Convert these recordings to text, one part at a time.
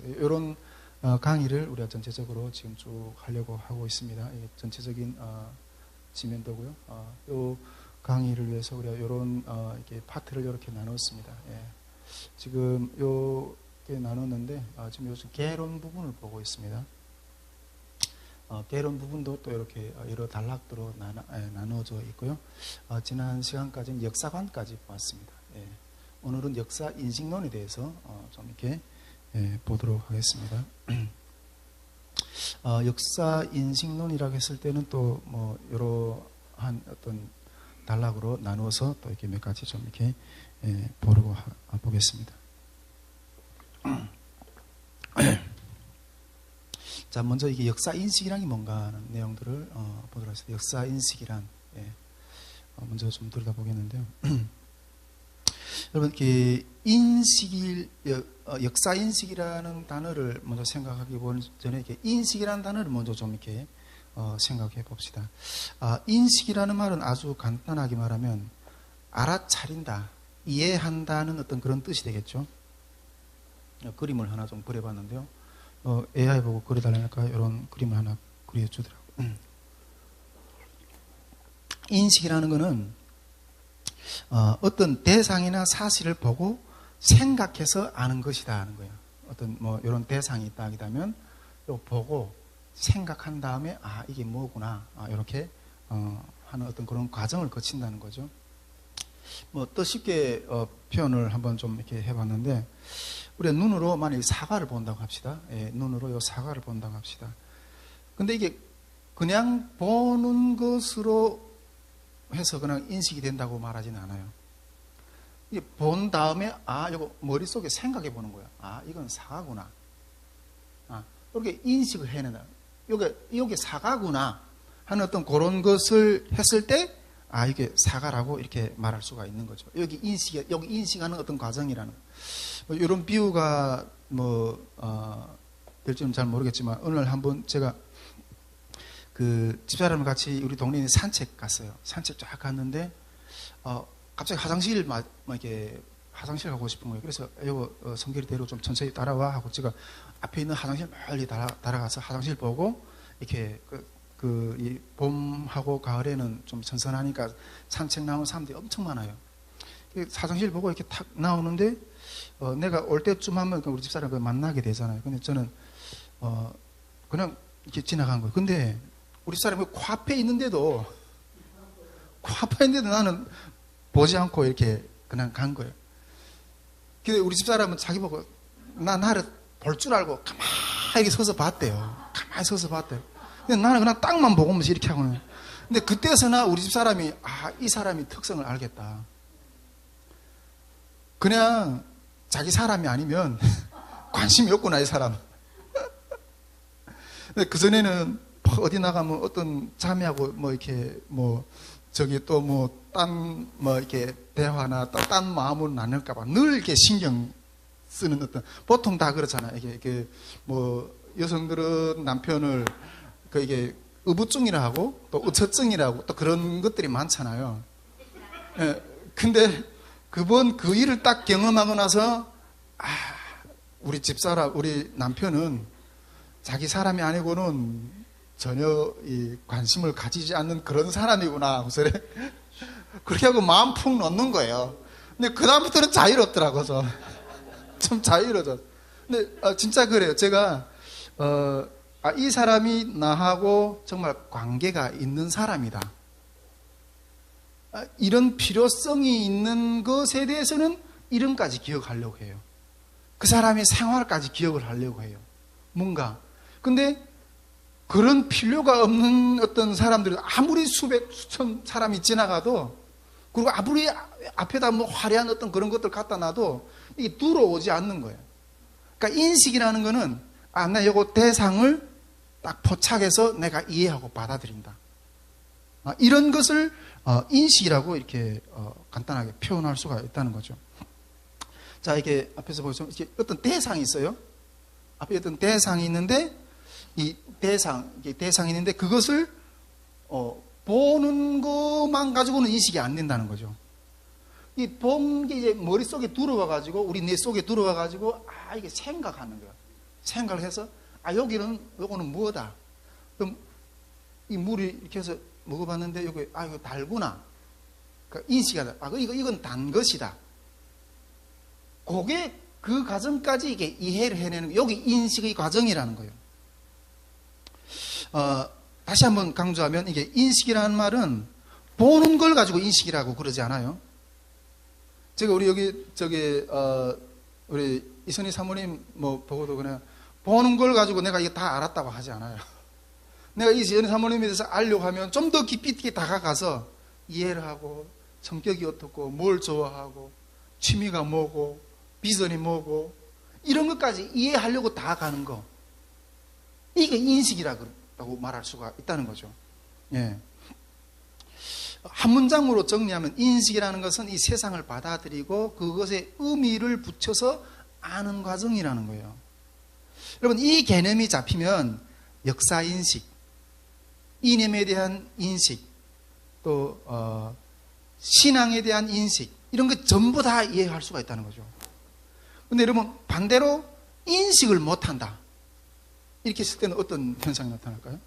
이런 강의를 우리가 전체적으로 지금 쭉 하려고 하고 있습니다. 전체적인 지면도고요. 이 강의를 위해서 우리가 이런 이렇게 파트를 이렇게 나눴습니다. 예. 지금 이렇게 나눴는데 지금 요즘 개론 부분을 보고 있습니다. 개론 부분도 또 이렇게 여러 단락으로 나눠져 있고요. 지난 시간까지는 역사관까지 보았습니다. 예. 오늘은 역사 인식론에 대해서 좀 이렇게 보도록 하겠습니다. 역사 인식론이라고 했을 때는 또 뭐 여러한 어떤 단락으로 나누어서 또 이렇게 몇 가지 좀 이렇게 보겠습니다. 자, 먼저 이게 역사 인식이란 게 뭔가 하는 내용들을 보도록 하겠습니다. 역사 인식이란 먼저 좀 들여다보겠는데요. 여러분, 역사 인식이라는 단어를 먼저 생각하기 전에 이렇게 인식이라는 단어를 먼저 좀 이렇게 생각해 봅시다. 인식이라는 말은 아주 간단하게 말하면 알아차린다, 이해한다는 어떤 그런 뜻이 되겠죠. 그림을 하나 좀 그려봤는데요. AI 보고 그려달라니까 이런 그림을 하나 그려주더라고요. 인식이라는 것은 어떤 대상이나 사실을 보고 생각해서 아는 것이다 하는 거예요. 어떤 뭐 이런 대상이 있다 하면 보고 생각한 다음에 이게 뭐구나 이렇게 하는 어떤 그런 과정을 거친다는 거죠. 뭐 또 쉽게 표현을 한번 좀 이렇게 해봤는데, 우리가 눈으로 만약 사과를 본다고 합시다. 눈으로 요 사과를 본다고 합시다. 근데 이게 그냥 보는 것으로 해서 그냥 인식이 된다고 말하지는 않아요. 이게 본 다음에 이거 머릿속에 생각해 보는 거야. 이건 사과구나. 이렇게 인식을 해낸다. 이게 사과구나 하는 어떤 그런 것을 했을 때 이게 사과라고 이렇게 말할 수가 있는 거죠. 여기 인식하는 어떤 과정이라는 이런 비유가 될지는 잘 모르겠지만, 오늘 한번 제가 그 집사람을 같이 우리 동네에 산책 갔어요. 산책 쫙 갔는데 갑자기 화장실 이렇게 화장실 가고 싶은 거예요. 그래서 이거 성길이 대로 좀 천천히 따라와 하고 제가 앞에 있는 화장실 멀리 따라가서 화장실 보고 이렇게 이 봄하고 가을에는 좀 선선하니까 산책 나오는 사람들이 엄청 많아요. 화장실 보고 이렇게 탁 나오는데 내가 올 때쯤 하면 우리 집사람을 만나게 되잖아요. 근데 저는 그냥 이렇게 지나간 거예요. 근데 우리 집사람이 코앞에 있는데도 나는 보지 않고 이렇게 그냥 간 거예요. 근데 우리 집사람은 자기 보고 나를 볼 줄 알고 가만히 서서 봤대요. 가만히 서서 봤대요. 근데 나는 그냥 땅만 보고 면서 이렇게 하고는. 근데 그때서나 우리 집사람이 이 사람이 특성을 알겠다. 그냥 자기 사람이 아니면 관심이 없구나, 이 사람. 근데 그전에는 어디 나가면 어떤 자매하고 저기 또 이렇게 대화나 딴 마음으로 나눌까봐 늘 이렇게 신경 쓰는 어떤, 보통 다 그렇잖아요. 이게 여성들은 남편을 이게 의부증이라 하고 또 의처증이라고 또 그런 것들이 많잖아요. 근데 그 일을 딱 경험하고 나서 우리 집사람, 우리 남편은 자기 사람이 아니고는 전혀 이 관심을 가지지 않는 그런 사람이구나. 그렇게 하고 마음 푹 놓는 거예요. 근데 그다음부터는 자유롭더라고요. 좀 자유로워져. 근데 진짜 그래요. 제가 이 사람이 나하고 정말 관계가 있는 사람이다. 이런 필요성이 있는 것에 대해서는 이름까지 기억하려고 해요. 그 사람의 생활까지 기억을 하려고 해요. 뭔가. 근데 그런 필요가 없는 어떤 사람들은 아무리 수천 사람이 지나가도, 그리고 아무리 앞에다 화려한 어떤 그런 것들 갖다 놔도 이게 들어오지 않는 거예요. 그러니까 인식이라는 거는 나 이거 대상을 딱 포착해서 내가 이해하고 받아들인다. 이런 것을 인식이라고 이렇게 간단하게 표현할 수가 있다는 거죠. 자, 이게 앞에서 보시면 이렇게 어떤 대상이 있어요. 앞에 어떤 대상이 있는데 이게 대상이 있는데 그것을 보는 것만 가지고는 인식이 안 된다는 거죠. 이 본 게 이제 머릿속에 들어와 가지고 우리 뇌 속에 들어와 가지고 이게 생각하는 거야. 생각을 해서 요거는 뭐다. 그럼 이 물이 이렇게 해서 먹어봤는데 이거 달구나. 그러니까 인식하다. 이건 단 것이다. 그게 그 과정까지 이게 이해를 해내는 여기 인식의 과정이라는 거예요. 다시 한번 강조하면 이게 인식이라는 말은 보는 걸 가지고 인식이라고 그러지 않아요. 제가 우리 우리 이선희 사모님 보고도 그냥 보는 걸 가지고 내가 이게 다 알았다고 하지 않아요. 내가 이선희 사모님에 대해서 알려고 하면 좀 더 깊이 있게 다가가서 이해를 하고 성격이 어떻고 뭘 좋아하고 취미가 뭐고 비전이 뭐고 이런 것까지 이해하려고 다가가는 거. 이게 인식이라고 말할 수가 있다는 거죠. 예. 한 문장으로 정리하면 인식이라는 것은 이 세상을 받아들이고 그것에 의미를 붙여서 아는 과정이라는 거예요. 여러분, 이 개념이 잡히면 역사인식, 이념에 대한 인식, 또 신앙에 대한 인식, 이런 것 전부 다 이해할 수가 있다는 거죠. 근데 여러분, 반대로 인식을 못한다. 이렇게 했을 때는 어떤 현상이 나타날까요?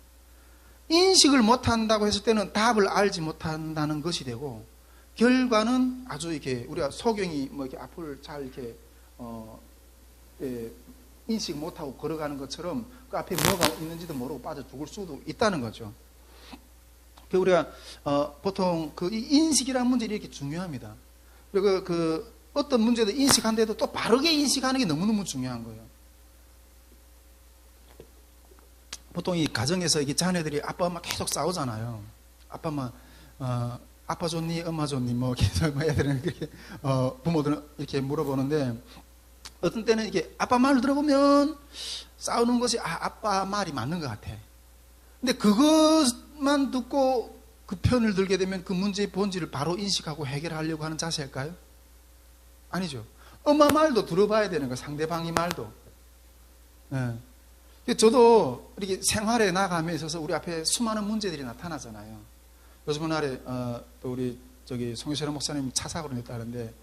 인식을 못한다고 했을 때는 답을 알지 못한다는 것이 되고, 결과는 아주 이렇게 우리가 소경이 이렇게 앞을 잘 이렇게 인식 못하고 걸어가는 것처럼 그 앞에 뭐가 있는지도 모르고 빠져 죽을 수도 있다는 거죠. 우리가 보통 그 인식이라는 문제가 이렇게 중요합니다. 그리고 그 어떤 문제도 인식한데도 또 바르게 인식하는 게 너무너무 중요한 거예요. 보통 이 가정에서 이게 자녀들이 아빠 엄마 계속 싸우잖아요. 아빠 엄마 아빠 좋니 엄마 좋니 계속 애들은 그렇게 부모들은 이렇게 물어보는데, 어떤 때는 이게 아빠 말을 들어보면 싸우는 것이 아빠 말이 맞는 것 같아. 근데 그것만 듣고 그 편을 들게 되면 그 문제의 본질을 바로 인식하고 해결하려고 하는 자세일까요? 아니죠. 엄마 말도 들어봐야 되는 거예요. 상대방의 말도. 네. 저도 이렇게 생활에 나가면서 있어서 우리 앞에 수많은 문제들이 나타나잖아요. 요즘 날에 또 우리 송혜철 목사님 차사고를 냈다는데,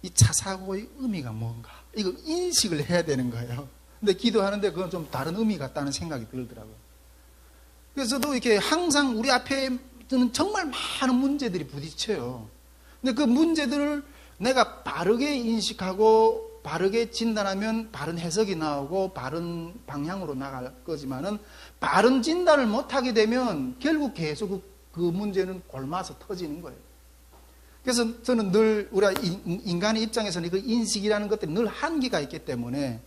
이 차사고의 의미가 뭔가 이거 인식을 해야 되는 거예요. 근데 기도하는데 그건 좀 다른 의미 같다는 생각이 들더라고요. 그래서 저도 이렇게 항상 우리 앞에는 정말 많은 문제들이 부딪혀요. 근데 그 문제들을 내가 바르게 인식하고 바르게 진단하면 바른 해석이 나오고 바른 방향으로 나갈 거지만은, 바른 진단을 못하게 되면 결국 계속 그 문제는 골마서 터지는 거예요. 그래서 저는 늘 우리가 인간의 입장에서는 그 인식이라는 것들이 늘 한계가 있기 때문에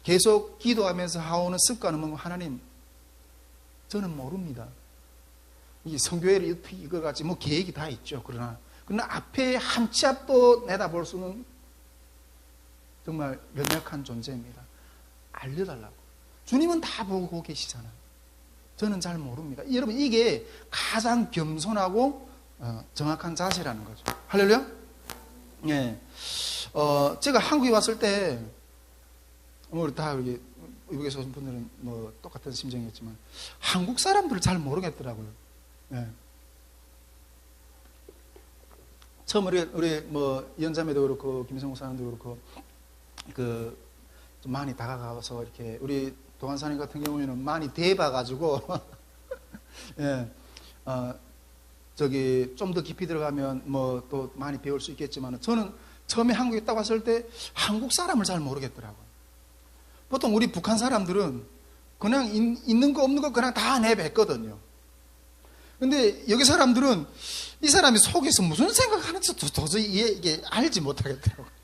계속 기도하면서 하오는 습관은 뭔가, 하나님, 저는 모릅니다. 이 성교회를 어떻게 이거같이 계획이 다 있죠. 그러나 앞에 한 치 앞도 내다볼 수는 정말 연약한 존재입니다. 알려달라고. 주님은 다 보고 계시잖아요. 저는 잘 모릅니다. 여러분, 이게 가장 겸손하고 정확한 자세라는 거죠. 할렐루야? 예. 제가 한국에 왔을 때, 다 여기 외국에서 오신 분들은 똑같은 심정이었지만, 한국 사람들을 잘 모르겠더라고요. 예. 처음 우리 연자매도 그렇고 김성국 사람도 그렇고 좀 많이 다가가서 이렇게 우리 동안사님 같은 경우에는 많이 대봐가지고 예, 좀 더 깊이 들어가면 또 많이 배울 수 있겠지만, 저는 처음에 한국에 딱 왔을 때 한국 사람을 잘 모르겠더라고요. 보통 우리 북한 사람들은 그냥 있는 거 없는 거 그냥 다 내뱉거든요. 근데 여기 사람들은 이 사람이 속에서 무슨 생각하는지 도저히 이게 알지 못하겠더라고요.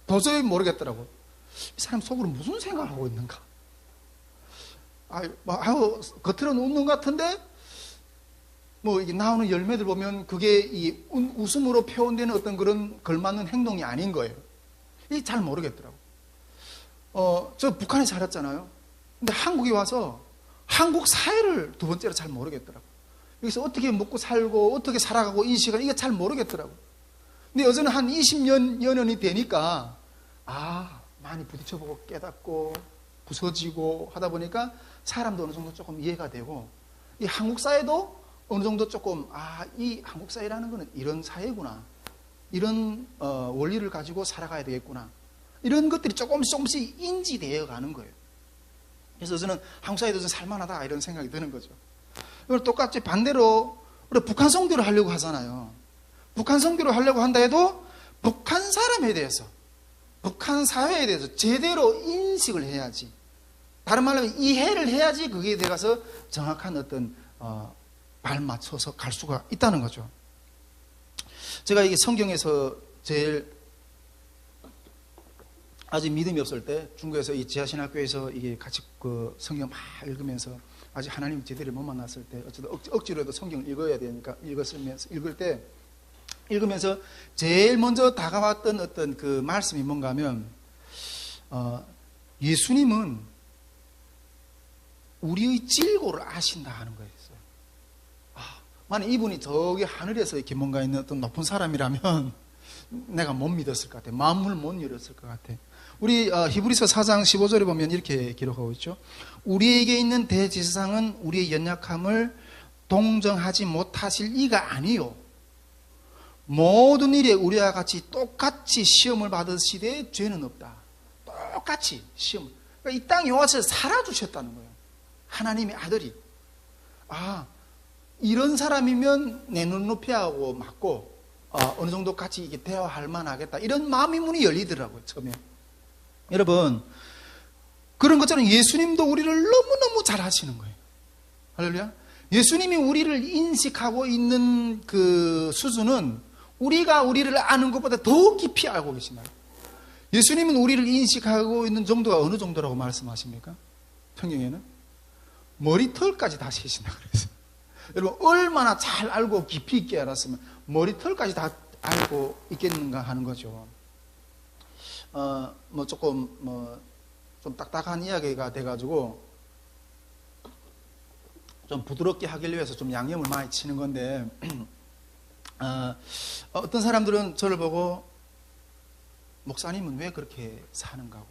도저히 모르겠더라고요. 이 사람 속으로 무슨 생각을 하고 있는가? 겉으로는 웃는 것 같은데, 이게 나오는 열매들 보면 그게 이 웃음으로 표현되는 어떤 그런 걸맞는 행동이 아닌 거예요. 이게 잘 모르겠더라고요. 저 북한에 살았잖아요. 근데 한국에 와서 한국 사회를 두 번째로 잘 모르겠더라고요. 여기서 어떻게 먹고 살고 어떻게 살아가고 인식을 이게 잘 모르겠더라고요. 근데 여전히 한 20년이 되니까 많이 부딪혀보고 깨닫고 부서지고 하다 보니까 사람도 어느 정도 조금 이해가 되고, 이 한국 사회도 어느 정도 조금 이 한국 사회라는 거는 이런 사회구나, 이런 원리를 가지고 살아가야 되겠구나, 이런 것들이 조금씩 인지되어 가는 거예요. 그래서 저는 한국 사회도 좀 살만하다 이런 생각이 드는 거죠. 이걸 똑같이 반대로 우리 북한 선교를 하려고 하잖아요. 북한 선교를 하려고 한다 해도 북한 사람에 대해서, 북한 사회에 대해서 제대로 인식을 해야지. 다른 말로 하면 이해를 해야지 거기에 들어가서 정확한 어떤 발 맞춰서 갈 수가 있다는 거죠. 제가 이게 성경에서 제일 아직 믿음이 없을 때 중국에서 이 지하신학교에서 이게 같이 그 성경 막 읽으면서 아직 하나님 제대로 못 만났을 때 어쨌든 억지로라도 성경을 읽어야 되니까 읽을 때 읽으면서 제일 먼저 다가왔던 어떤 그 말씀이 뭔가 하면 예수님은 우리의 질고를 아신다 하는 거였어요. 만약 이분이 저기 하늘에서 이렇게 뭔가 있는 어떤 높은 사람이라면 내가 못 믿었을 것 같아. 마음을 못 열었을 것 같아. 우리 히브리서 4장 15절에 보면 이렇게 기록하고 있죠. 우리에게 있는 대제사장은 우리의 연약함을 동정하지 못하실 이가 아니요 모든 일에 우리와 같이 똑같이 시험을 받으시되 죄는 없다. 똑같이 시험. 그러니까 이 땅에 와서 살아주셨다는 거예요. 하나님의 아들이. 이런 사람이면 내 눈높이하고 맞고 어느 정도 같이 이게 대화할 만하겠다. 이런 마음의 문이 열리더라고요, 처음에. 여러분, 그런 것처럼 예수님도 우리를 너무너무 잘 아시는 거예요. 할렐루야. 예수님이 우리를 인식하고 있는 그 수준은 우리가 우리를 아는 것보다 더 깊이 알고 계시나요? 예수님은 우리를 인식하고 있는 정도가 어느 정도라고 말씀하십니까? 성경에는 머리털까지 다 세신다 그랬어요. 여러분, 얼마나 잘 알고 깊이 있게 알았으면 머리털까지 다 알고 있겠는가 하는 거죠. 좀 딱딱한 이야기가 돼가지고 좀 부드럽게 하기 위해서 좀 양념을 많이 치는 건데, 어떤 사람들은 저를 보고 목사님은 왜 그렇게 사는가고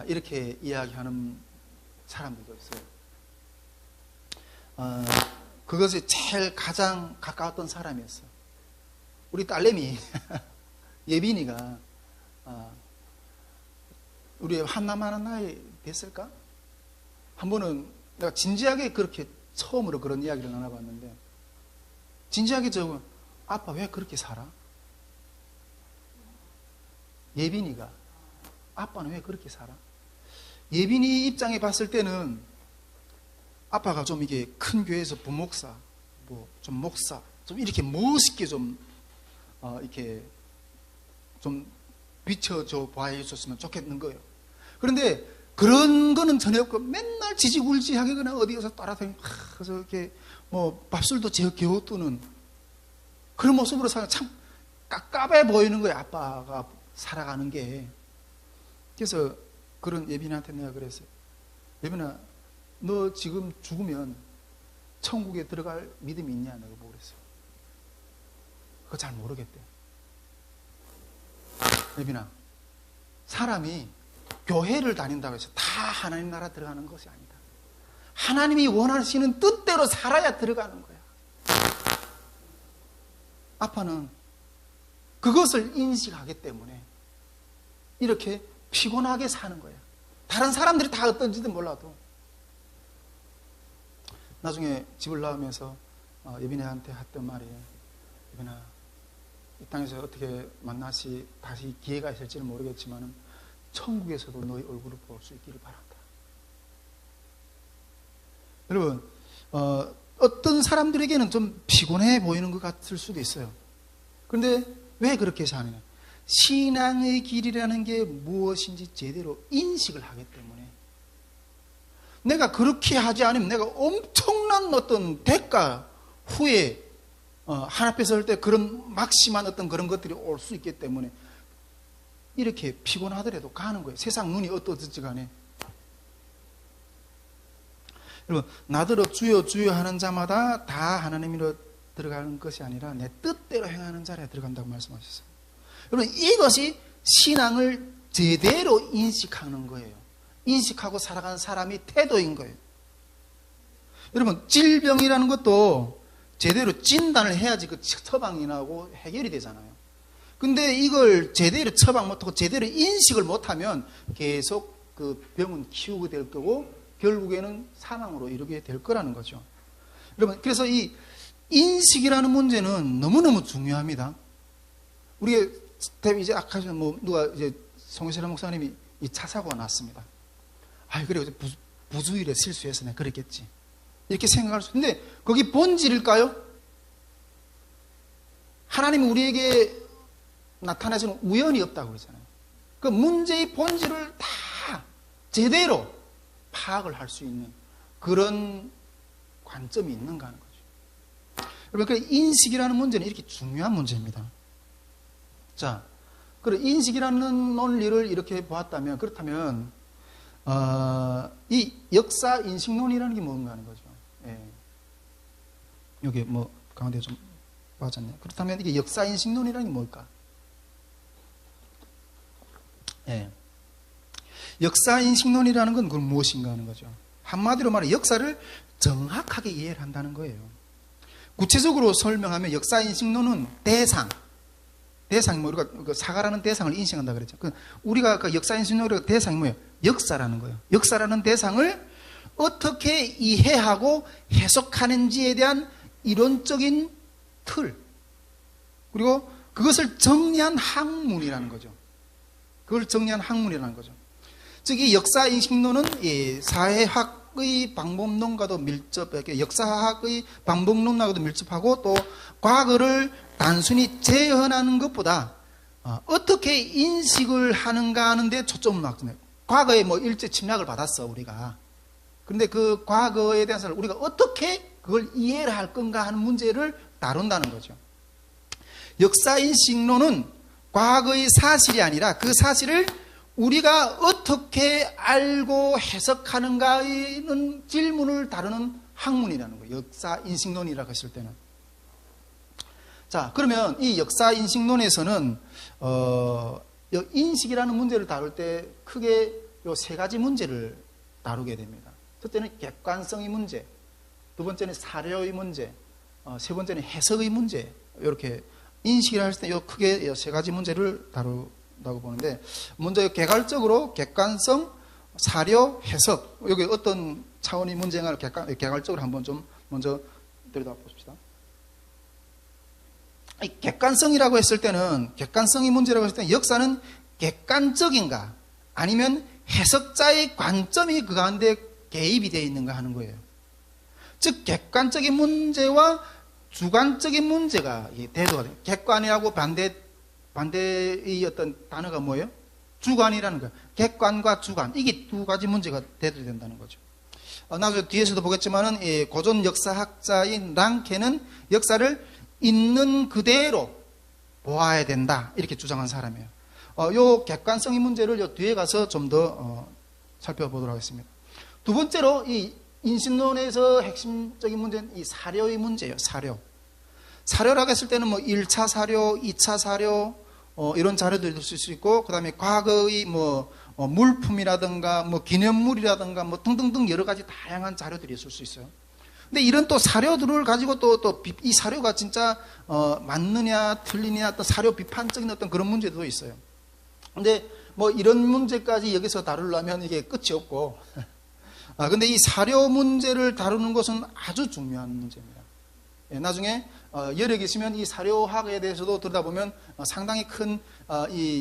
이렇게 이야기하는 사람들도 있어요. 그것이 제일 가장 가까웠던 사람이었어요. 우리 딸내미 예빈이가 우리 한남하는 나이 됐을까? 한 번은 내가 진지하게 그렇게 처음으로 그런 이야기를 나눠봤는데, 진지하게 저거 아빠 왜 그렇게 살아? 예빈이가 아빠는 왜 그렇게 살아? 예빈이 입장에 봤을 때는 아빠가 좀 이게 큰 교회에서 부목사, 좀 목사, 좀 이렇게 멋있게 좀 이렇게 좀 비춰줘 봐줬으면 좋겠는 거예요. 그런데 그런 거는 전혀 없고 맨날 지지굴지하게 그냥 어디 가서 따라다니고 그래서 이렇게 밥술도 겨우 뜨는 그런 모습으로 살아. 참 깝깝해 보이는 거예요. 아빠가 살아가는 게. 그래서 그런 예빈이한테 내가 그랬어요. 예빈아, 너 지금 죽으면 천국에 들어갈 믿음이 있냐? 내가 보고 그랬어요. 그거 잘 모르겠대. 예빈아, 사람이 교회를 다닌다고 해서 다 하나님 나라 들어가는 것이 아니다. 하나님이 원하시는 뜻대로 살아야 들어가는 거야. 아빠는 그것을 인식하기 때문에 이렇게 피곤하게 사는 거야. 다른 사람들이 다 어떤지도 몰라도. 나중에 집을 나오면서 예빈이한테 했던 말이, 예빈아, 이 땅에서 어떻게 다시 기회가 있을지는 모르겠지만 천국에서도 너의 얼굴을 볼 수 있기를 바란다. 여러분, 어떤 사람들에게는 좀 피곤해 보이는 것 같을 수도 있어요. 그런데 왜 그렇게 사느냐? 신앙의 길이라는 게 무엇인지 제대로 인식을 하기 때문에, 내가 그렇게 하지 않으면 내가 엄청난 어떤 대가 후에 하나 앞에 설 때 그런 막심한 어떤 그런 것들이 올 수 있기 때문에 이렇게 피곤하더라도 가는 거예요. 세상 눈이 어떠든지 간에. 여러분, 나더러 주여 주여 하는 자마다 다 하나님으로 들어가는 것이 아니라 내 뜻대로 행하는 자리에 들어간다고 말씀하셨어요. 여러분, 이것이 신앙을 제대로 인식하는 거예요. 인식하고 살아가는 사람이 태도인 거예요. 여러분, 질병이라는 것도 제대로 진단을 해야지 그 처방이 나고 해결이 되잖아요. 근데 이걸 제대로 처방 못하고 제대로 인식을 못하면 계속 그 병은 키우게 될 거고 결국에는 사망으로 이르게 될 거라는 거죠. 여러분, 그래서 이 인식이라는 문제는 너무너무 중요합니다. 우리가 이제 아까 뭐 누가 이제 송혜철 목사님이 이 차 사고가 났습니다. 아, 그래 부주의에 실수해서 내가 그랬겠지. 이렇게 생각할 수 있는데 거기 본질일까요? 하나님은 우리에게 나타나시는 우연이 없다고 그러잖아요. 그 문제의 본질을 다 제대로 파악을 할 수 있는 그런 관점이 있는가 하는 거죠. 여러분, 그 인식이라는 문제는 이렇게 중요한 문제입니다. 자, 그리고 인식이라는 논리를 이렇게 보았다면, 그렇다면 이 역사 인식론이라는 게 뭔가 하는 거죠. 예. 여기 뭐 가운데 좀 빠졌네. 그렇다면 이게 역사 인식론이라는 게 뭘까? 예. 역사 인식론이라는 건 그건 무엇인가 하는 거죠. 한마디로 말해 역사를 정확하게 이해를 한다는 거예요. 구체적으로 설명하면 역사 인식론은 대상, 뭐 우리가 그 사과라는 대상을 인식한다 그랬죠. 우리가 그 역사 인식론의 대상이 뭐예요? 역사라는 거예요. 역사라는 대상을 어떻게 이해하고 해석하는지에 대한 이론적인 틀, 그리고 그것을 정리한 학문이라는 거죠. 그걸 정리한 학문이라는 거죠. 즉, 이 역사 인식론은 이 사회학의 방법론과도 밀접하게, 역사학의 방법론과도 밀접하고, 또 과거를 단순히 재현하는 것보다 어떻게 인식을 하는가 하는데 초점을 맞추네요. 과거에 뭐 일제 침략을 받았어, 우리가. 그런데 그 과거에 대해서 우리가 어떻게 그걸 이해를 할 건가 하는 문제를 다룬다는 거죠. 역사인식론은 과거의 사실이 아니라 그 사실을 우리가 어떻게 알고 해석하는가의 질문을 다루는 학문이라는 거예요. 역사인식론이라고 했을 때는. 자, 그러면 이 역사인식론에서는 인식이라는 문제를 다룰 때 크게 요 세 가지 문제를 다루게 됩니다. 첫째는 객관성의 문제, 두 번째는 사료의 문제, 세 번째는 해석의 문제. 이렇게 인식이라 할 때 요 크게 세 가지 문제를 다룬다고 보는데, 먼저 개괄적으로 객관성, 사료, 해석, 여기 어떤 차원의 문제인가를 개괄적으로 한번 좀 먼저 들여다보십시다. 객관성이라고 했을 때는, 객관성의 문제라고 했을 때는 역사는 객관적인가 아니면 해석자의 관점이 그 가운데 개입이 되어 있는가 하는 거예요. 즉, 객관적인 문제와 주관적인 문제가 대두가 돼요. 객관이라고 반대의 어떤 단어가 뭐예요? 주관이라는 거예요. 객관과 주관, 이게 두 가지 문제가 대두가 된다는 거죠. 나중에 뒤에서도 보겠지만은 고전 역사학자인 랑케는 역사를 있는 그대로 보아야 된다, 이렇게 주장한 사람이에요. 요 객관성의 문제를 요 뒤에 가서 좀 더 살펴보도록 하겠습니다. 두 번째로 이 인식론에서 핵심적인 문제는 이 사료의 문제예요. 사료라고 했을 때는 뭐 1차 사료, 2차 사료, 이런 자료들도 쓸 수 있고, 그 다음에 과거의 물품이라든가 기념물이라든가 등등등 여러 가지 다양한 자료들이 있을 수 있어요. 근데 이런 또 사료들을 가지고 또 이 사료가 진짜 맞느냐 틀리냐 어떤 사료 비판적인 어떤 그런 문제도 있어요. 근데 이런 문제까지 여기서 다루려면 이게 끝이 없고 근데 이 사료 문제를 다루는 것은 아주 중요한 문제입니다. 나중에 여력이 있으면 이 사료학에 대해서도 들여다보면 상당히 큰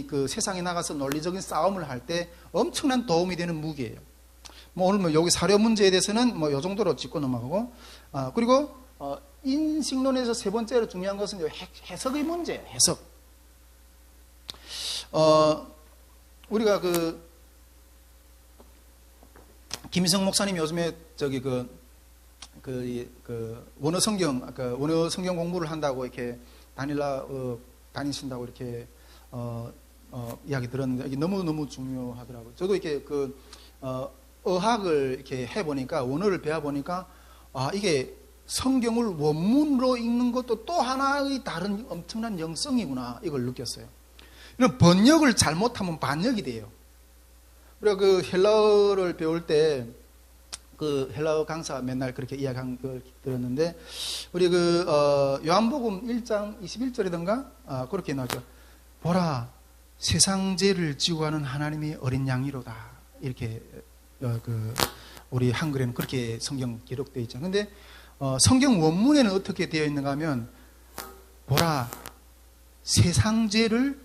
그 세상에 나가서 논리적인 싸움을 할 때 엄청난 도움이 되는 무기예요. 오늘 여기 사료 문제에 대해서는 요 정도로 짚고 넘어가고, 그리고 인식론에서 세 번째로 중요한 것은 해석의 문제예요. 해석. 우리가 김희성 목사님 요즘에 원어 성경 공부를 한다고 이렇게 다니신다고 이렇게 이야기 들었는데, 이게 너무 중요하더라고요. 저도 이렇게 어학을 이렇게 해보니까, 원어를 배워보니까, 이게 성경을 원문으로 읽는 것도 또 하나의 다른 엄청난 영성이구나, 이걸 느꼈어요. 이런 번역을 잘못하면 반역이 돼요. 우리가 헬라어를 배울 때, 헬라어 강사 맨날 그렇게 이야기한 걸 들었는데, 우리 요한복음 1장 21절이던가, 그렇게 나오죠. 보라, 세상 죄를 지고 가는 하나님의 어린 양이로다. 이렇게 우리 한글에는 그렇게 성경 기록되어 있죠. 근데 성경 원문에는 어떻게 되어 있는가 하면, 보라, 세상 죄를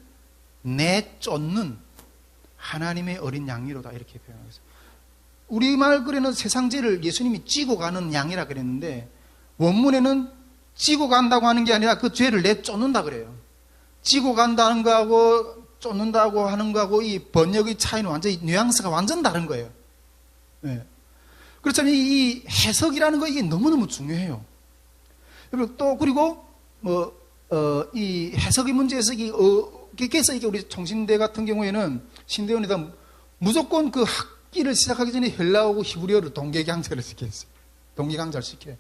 내쫓는 하나님의 어린 양이로다. 이렇게 표현하겠습니다. 우리말 글에는 세상 죄를 예수님이 지고 가는 양이라 그랬는데, 원문에는 지고 간다고 하는 게 아니라 그 죄를 내쫓는다 그래요. 지고 간다는 거하고 쫓는다고 하는 거하고 이 번역의 차이는 완전히 뉘앙스가 완전 다른 거예요. 네. 그렇다면 이 해석이라는 거 이게 너무너무 중요해요. 또 그리고 이 해석의 문제에서 그래서 이게 우리 총신대 같은 경우에는 신대원에다 무조건 그 학기를 시작하기 전에 헬라어고 히브리어를 동계 강좌를 시켰어요. 동계 강좌를 시켜요.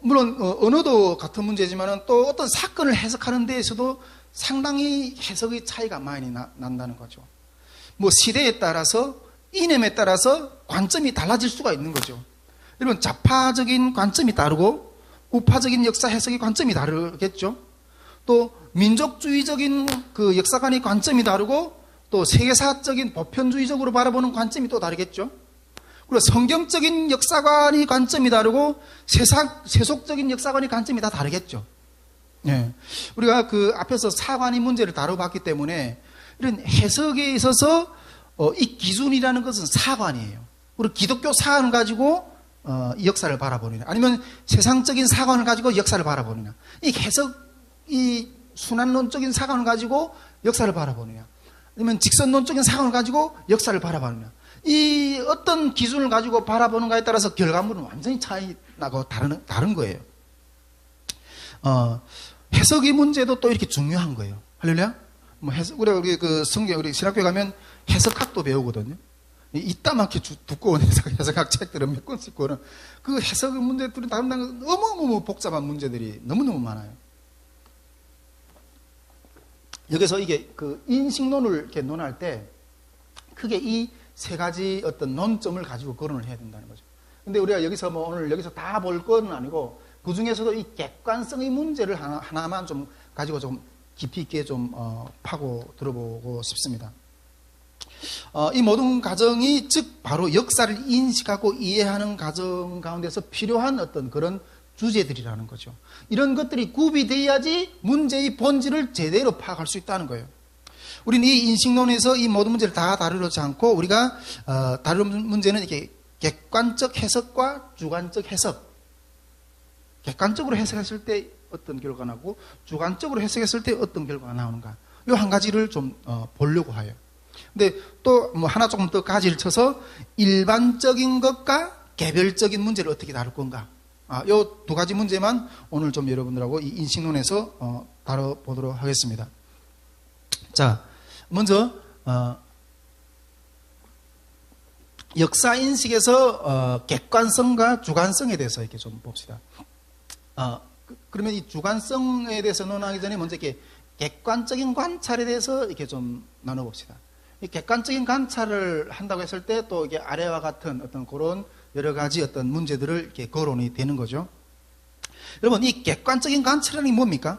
물론 언어도 같은 문제지만은 또 어떤 사건을 해석하는 데에서도 상당히 해석의 차이가 많이 난다는 거죠. 뭐 시대에 따라서, 이념에 따라서 관점이 달라질 수가 있는 거죠. 여러분, 좌파적인 관점이 다르고 우파적인 역사 해석의 관점이 다르겠죠. 또 민족주의적인 그 역사관의 관점이 다르고 또 세계사적인 보편주의적으로 바라보는 관점이 또 다르겠죠. 그리고 성경적인 역사관의 관점이 다르고 세속적인 역사관의 관점이 다 다르겠죠. 예. 우리가 그 앞에서 사관의 문제를 다뤄봤기 때문에 이런 해석에 있어서 이 기준이라는 것은 사관이에요. 우리 기독교 사관을 가지고 이 역사를 바라보느냐, 아니면 세상적인 사관을 가지고 역사를 바라보느냐, 이 해석, 이 순환론적인 사관을 가지고 역사를 바라보느냐, 아니면 직선론적인 사관을 가지고 역사를 바라보느냐, 이 어떤 기준을 가지고 바라보는가에 따라서 결과물은 완전히 차이 나고 다른 거예요. 해석의 문제도 또 이렇게 중요한 거예요. 할렐루야? 뭐 우리 그 성경, 우리 신학교에 가면 해석학도 배우거든요. 이따만게 두꺼운 해석학 책들은 몇 권씩 있고는 그 해석의 문제들이 다른 너무너무 복잡한 문제들이 너무너무 많아요. 여기서 이게 그 인식론을 이렇게 논할 때 크게 이 세 가지 어떤 논점을 가지고 거론을 해야 된다는 거죠. 근데 우리가 여기서 뭐 오늘 여기서 다 볼 건 아니고 그 중에서도 이 객관성의 문제를 하나만 좀 가지고 좀 깊이 있게 좀 파고 들어보고 싶습니다. 이 모든 과정이 즉 바로 역사를 인식하고 이해하는 과정 가운데서 필요한 어떤 그런 주제들이라는 거죠. 이런 것들이 구비되어야지 문제의 본질을 제대로 파악할 수 있다는 거예요. 우리는 이 인식론에서 이 모든 문제를 다 다루지 않고 우리가 다루는 문제는 이렇게 객관적 해석과 주관적 해석. 객관적으로 해석했을 때 어떤 결과가 나고 주관적으로 해석했을 때 어떤 결과가 나오는가. 이 한 가지를 좀 보려고 해요. 근데 또 뭐 하나 조금 더 가지를 쳐서 일반적인 것과 개별적인 문제를 어떻게 다룰 건가. 이 두 가지 문제만 오늘 좀 여러분들하고 이 인식론에서 다뤄보도록 하겠습니다. 자, 먼저 역사 인식에서 객관성과 주관성에 대해서 이렇게 좀 봅시다. 그러면 이 주관성에 대해서 논하기 전에 먼저 이렇게 객관적인 관찰에 대해서 이렇게 좀 나눠봅시다. 이 객관적인 관찰을 한다고 했을 때 또 이게 아래와 같은 어떤 그런 여러 가지 어떤 문제들을 이렇게 거론이 되는 거죠. 여러분, 이 객관적인 관찰이라는 게 뭡니까?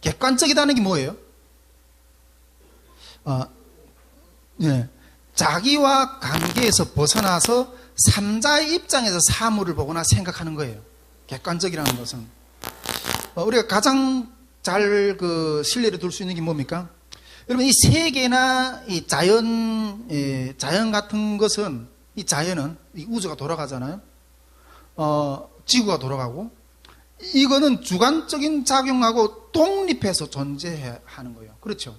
객관적이라는 게 뭐예요? 자기와 관계에서 벗어나서 삼자의 입장에서 사물을 보거나 생각하는 거예요. 객관적이라는 것은. 우리가 가장 잘 신뢰를 둘 수 있는 게 뭡니까? 여러분, 이 세계나 이 자연 같은 것은, 이 자연은, 이 우주가 돌아가잖아요. 지구가 돌아가고, 이거는 주관적인 작용하고 독립해서 존재하는 거예요. 그렇죠?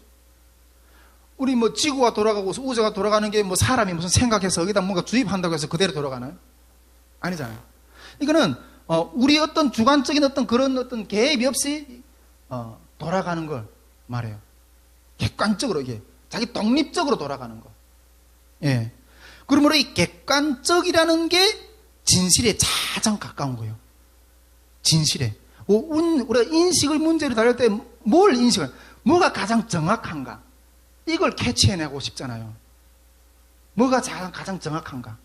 우리 뭐 지구가 돌아가고 우주가 돌아가는 게 뭐 사람이 무슨 생각해서 여기다 뭔가 주입한다고 해서 그대로 돌아가나요? 아니잖아요. 이거는 우리 어떤 주관적인 어떤 그런 어떤 개입이 없이 돌아가는 걸 말해요. 객관적으로 이게 자기 독립적으로 돌아가는 거. 예. 그러므로 이 객관적이라는 게 진실에 가장 가까운 거예요. 진실에. 우리가 인식을 문제를 다룰 때 뭘 인식을, 뭐가 가장 정확한가? 이걸 캐치해내고 싶잖아요. 뭐가 가장 정확한가?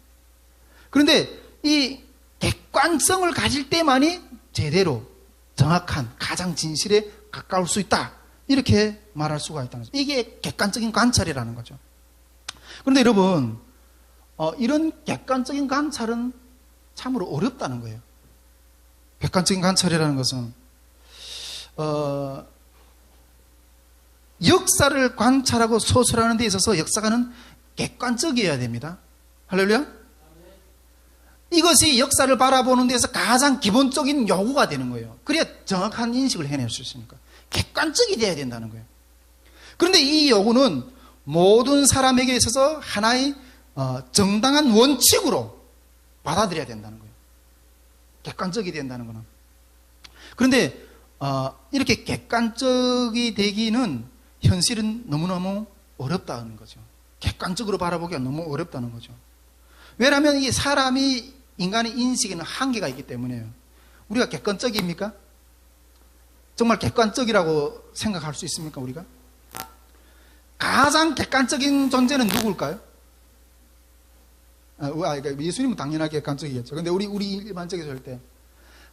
그런데 이 객관성을 가질 때만이 제대로 정확한 가장 진실에 가까울 수 있다. 이렇게 말할 수가 있다는 거죠. 이게 객관적인 관찰이라는 거죠. 그런데 여러분, 이런 객관적인 관찰은 참으로 어렵다는 거예요. 객관적인 관찰이라는 것은 역사를 관찰하고 서술하는 데 있어서 역사가는 객관적이어야 됩니다. 할렐루야. 이것이 역사를 바라보는 데서 가장 기본적인 요구가 되는 거예요. 그래야 정확한 인식을 해낼 수 있으니까. 객관적이 돼야 된다는 거예요. 그런데 이 요구는 모든 사람에게 있어서 하나의 정당한 원칙으로 받아들여야 된다는 거예요. 객관적이 된다는 거는. 그런데 이렇게 객관적이 되기는 현실은 너무너무 어렵다는 거죠. 객관적으로 바라보기가 너무 어렵다는 거죠. 왜냐하면 이 사람이 인간의 인식에는 한계가 있기 때문에요. 우리가 객관적입니까? 정말 객관적이라고 생각할 수 있습니까, 우리가? 가장 객관적인 존재는 누구일까요? 그러니까 예수님은 당연하게 객관적이겠죠. 근데 우리 일반적에서 할 때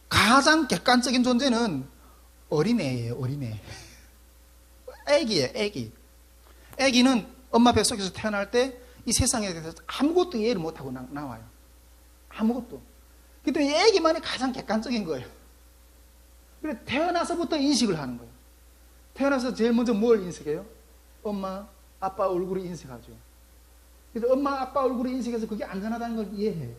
가장 객관적인 존재는 어린애예요, 어린애. 애기예요, 애기. 애기는 엄마 뱃속에서 태어날 때 이 세상에 대해서 아무것도 이해를 못하고 나와요. 아무것도. 그때 이 애기만이 가장 객관적인 거예요. 그래 태어나서부터 인식을 하는 거예요. 태어나서 제일 먼저 뭘 인식해요? 엄마, 아빠 얼굴을 인식하죠. 그래서 엄마, 아빠 얼굴을 인식해서 그게 안전하다는 걸 이해해요.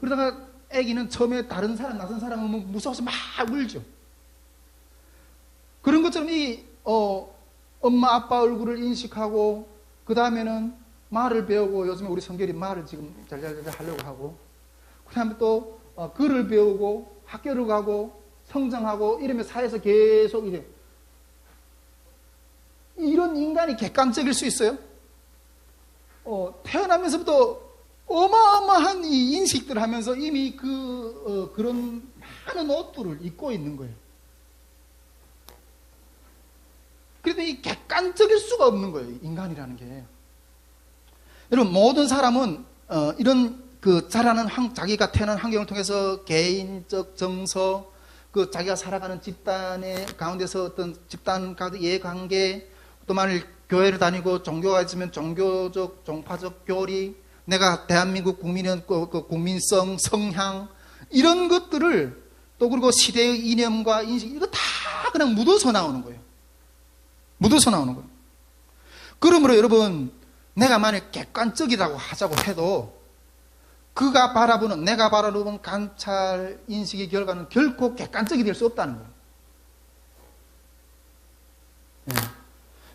그러다가 애기는 처음에 다른 사람, 낯선 사람을 보면 무서워서 막 울죠. 그런 것처럼 엄마, 아빠 얼굴을 인식하고 그 다음에는 말을 배우고, 요즘에 우리 성결이 말을 지금 잘잘 하려고 하고, 그 다음에 또 글을 배우고 학교를 가고 성장하고 이러면 사회에서 계속 이제 이런 인간이 객관적일 수 있어요? 태어나면서부터 어마어마한 이 인식들을 하면서 이미 그런 많은 옷들을 입고 있는 거예요. 그래도 이 객관적일 수가 없는 거예요, 인간이라는 게. 여러분, 모든 사람은 이런 자라는 자기가 태어난 환경을 통해서 개인적 정서, 자기가 살아가는 집단의 가운데서 어떤 집단 가운데 이해관계, 또 만일 교회를 다니고 종교가 있으면 종교적, 종파적 교리, 내가 대한민국 국민의 국민성, 성향, 이런 것들을 또 그리고 시대의 이념과 인식, 이거 다 그냥 묻어서 나오는 거예요. 묻어서 나오는 거예요. 그러므로 여러분, 내가 만약 객관적이라고 하자고 해도 내가 바라보는 관찰, 인식의 결과는 결코 객관적이 될 수 없다는 거예요. 네.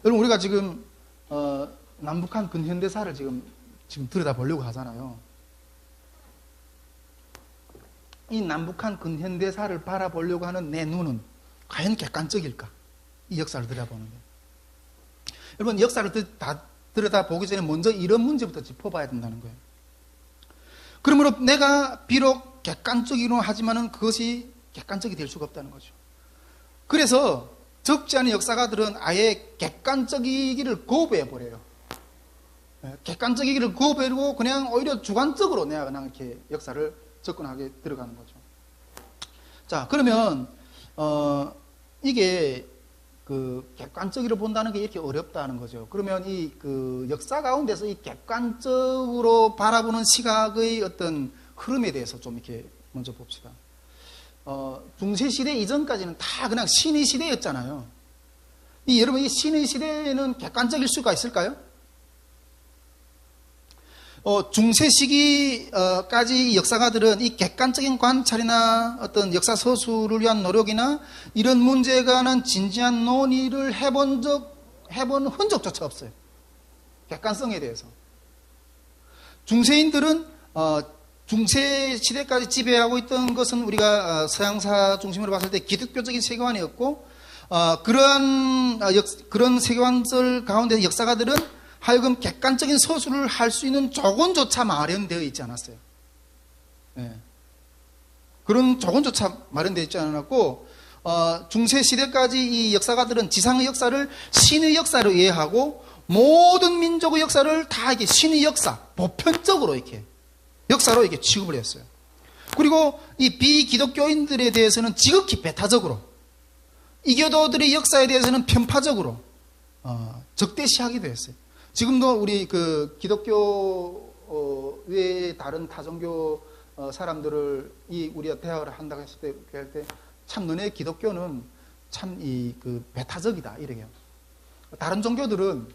여러분, 우리가 지금 남북한 근현대사를 지금 들여다보려고 하잖아요. 이 남북한 근현대사를 바라보려고 하는 내 눈은 과연 객관적일까? 이 역사를 들여다보는데. 여러분, 역사를 들여다보기 전에 먼저 이런 문제부터 짚어봐야 된다는 거예요. 그러므로 내가 비록 객관적이로 하지만은 그것이 객관적이 될 수가 없다는 거죠. 그래서 적지 않은 역사가들은 아예 객관적이기를 거부해버려요. 객관적이기를 거부해버리고 그냥 오히려 주관적으로 내가 그냥 이렇게 역사를 접근하게 들어가는 거죠. 자, 그러면 이게 객관적으로 본다는 게 이렇게 어렵다는 거죠. 그러면 역사 가운데서 이 객관적으로 바라보는 시각의 어떤 흐름에 대해서 좀 이렇게 먼저 봅시다. 중세시대 이전까지는 다 그냥 신의 시대였잖아요. 여러분, 이 신의 시대에는 객관적일 수가 있을까요? 중세 시기까지 역사가들은 이 객관적인 관찰이나 어떤 역사 서술을 위한 노력이나 이런 문제에 관한 진지한 논의를 해본 흔적조차 없어요. 객관성에 대해서. 중세인들은 중세 시대까지 지배하고 있던 것은 우리가 서양사 중심으로 봤을 때 기독교적인 세계관이었고, 그런 세계관들 가운데 역사가들은 하여금 객관적인 서술을 할 수 있는 조건조차 마련되어 있지 않았어요. 네. 그런 조건조차 마련되어 있지 않았고, 중세 시대까지 이 역사가들은 지상의 역사를 신의 역사로 이해하고 모든 민족의 역사를 다 이렇게 신의 역사, 보편적으로 이렇게 역사로 이렇게 취급을 했어요. 그리고 이 비기독교인들에 대해서는 지극히 배타적으로 이교도들의 역사에 대해서는 편파적으로 적대시하기도 했어요. 지금도 우리 그 기독교 외에 다른 타종교 사람들을 우리가 대화를 한다고 했을 때 참 너네 기독교는 참 그 배타적이다 이래요. 다른 종교들은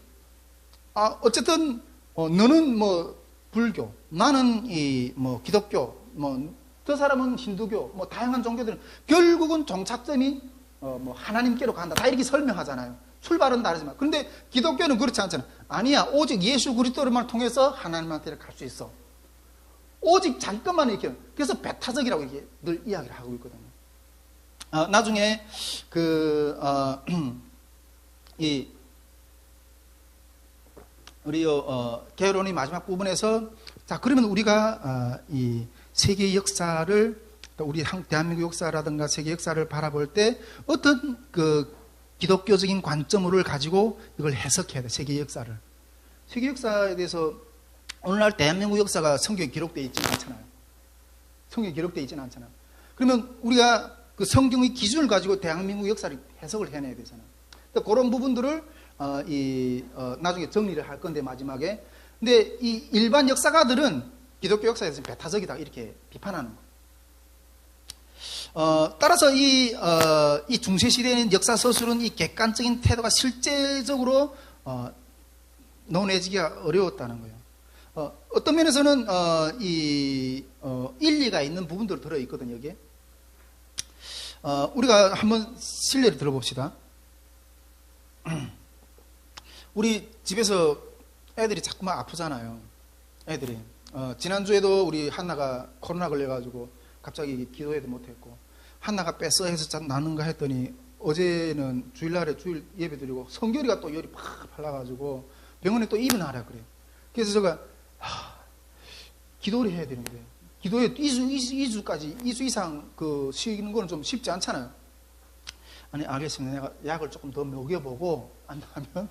어쨌든 너는 뭐 불교, 나는 뭐 기독교, 뭐 저 사람은 힌두교, 뭐 다양한 종교들은 결국은 종착점이 뭐 하나님께로 간다. 다 이렇게 설명하잖아요. 출발은 다르지만. 그런데 기독교는 그렇지 않잖아요. 아니야. 오직 예수 그리스도를 통해서 하나님한테 갈 수 있어. 오직 잠깐만 이렇게. 그래서 배타적이라고 이렇게 늘 이야기를 하고 있거든요. 나중에 우리 개론의 마지막 부분에서 자 그러면 우리가 이 세계 역사를 우리 대한민국 역사라든가 세계 역사를 바라볼 때 어떤 그 기독교적인 관점을 가지고 이걸 해석해야 돼. 세계 역사를. 세계 역사에 대해서 오늘날 대한민국 역사가 성경에 기록되어 있지는 않잖아요. 성경에 기록되어 있지는 않잖아요. 그러면 우리가 그 성경의 기준을 가지고 대한민국 역사를 해석을 해내야 되잖아요. 그런 부분들을 나중에 정리를 할 건데 마지막에. 근데 이 일반 역사가들은 기독교 역사에 대해서 배타적이다 이렇게 비판하는 거예요. 따라서 이 중세시대에는 역사 서술은 이 객관적인 태도가 실제적으로 논해지기가 어려웠다는 거예요. 어떤 면에서는 일리가 있는 부분들이 들어있거든요. 여기에. 우리가 한번 실례를 들어봅시다. 우리 집에서 애들이 자꾸만 아프잖아요. 애들이. 지난주에도 우리 한나가 코로나 걸려가지고 갑자기 기도회도 못했고, 한나가 뺐어 해서 나는가 했더니 어제는 주일날에 주일 예배 드리고 성결이가 또 열이 팍 발라가지고 병원에 또 입원하라 그래요. 그래서 제가 기도를 해야 되는데 기도에 2주 이상 그 쉬는 거는 좀 쉽지 않잖아요. 아니 알겠습니다. 내가 약을 조금 더 먹여보고 안 나면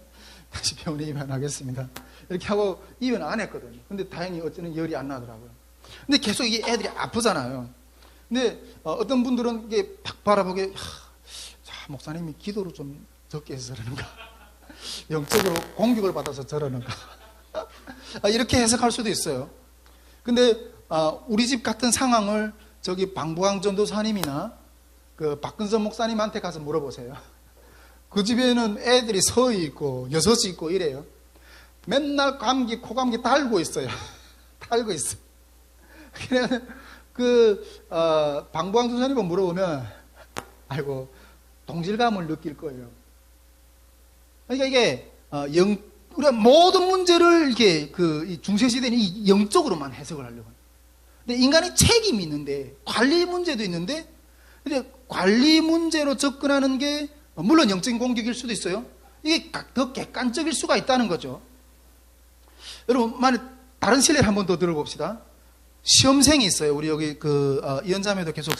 다시 병원에 입원하겠습니다. 이렇게 하고 입원 안 했거든요. 근데 다행히 어쩌면 열이 안 나더라고요. 근데 계속 이게 애들이 아프잖아요. 근데 어떤 분들은 이게 딱 바라보게 자, 목사님이 기도를 좀 적게 해서 저러는가, 영적으로 공격을 받아서 저러는가 이렇게 해석할 수도 있어요. 근데 우리 집 같은 상황을 저기 방부강 전도사님이나 그 박근선 목사님한테 가서 물어보세요. 그 집에는 애들이 서희 있고 여섯이 있고 이래요. 맨날 감기, 코감기 달고 있어요. 달고 있어. 방부강 전도사님을 물어보면 아이고 동질감을 느낄 거예요. 그러니까 이게 우리가 모든 문제를 이렇게 이 중세시대는 이 영적으로만 해석을 하려고 해요. 근데 인간의 책임이 있는데, 관리 문제도 있는데, 근데 관리 문제로 접근하는 게, 물론 영적인 공격일 수도 있어요. 이게 더 객관적일 수가 있다는 거죠. 여러분, 다른 실례를 한번 더 들어봅시다. 시험생이 있어요. 우리 여기 이현자매도 계속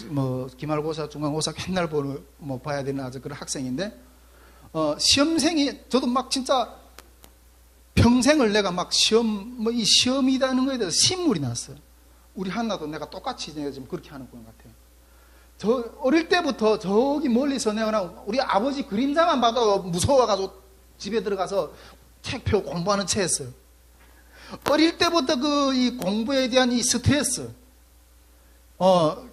기말고사, 중간고사 맨날 봐야 되는 아주 그런 학생인데, 시험생이, 저도 막 진짜 평생을 내가 막 이 시험이라는 거에 대해서 신물이 났어요. 우리 한나도 내가 똑같이 지금 그렇게 하는 것 같아요. 저 어릴 때부터 저기 멀리서 내가 우리 아버지 그림자만 봐도 무서워가지고 집에 들어가서 책 펴고 공부하는 체였어요. 어릴 때부터 이 공부에 대한 이 스트레스,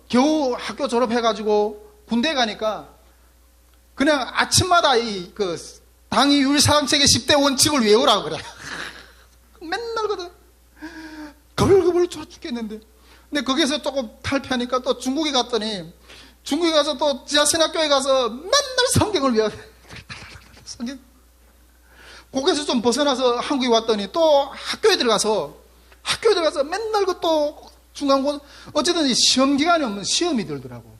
겨우 학교 졸업해가지고 군대 가니까 그냥 아침마다 당위율 상책의 10대 원칙을 외우라고 그래. 맨날 거든. 걸급을 쳐 죽겠는데. 근데 거기서 조금 탈피하니까 또 중국에 갔더니, 중국에 가서 또 지하신학교에 가서 맨날 성경을 외워. 성경. 거기서 좀 벗어나서 한국에 왔더니 또 학교에 들어가서 맨날 또 중간고사, 어쨌든 시험 기간이 오면 시험이 들더라고.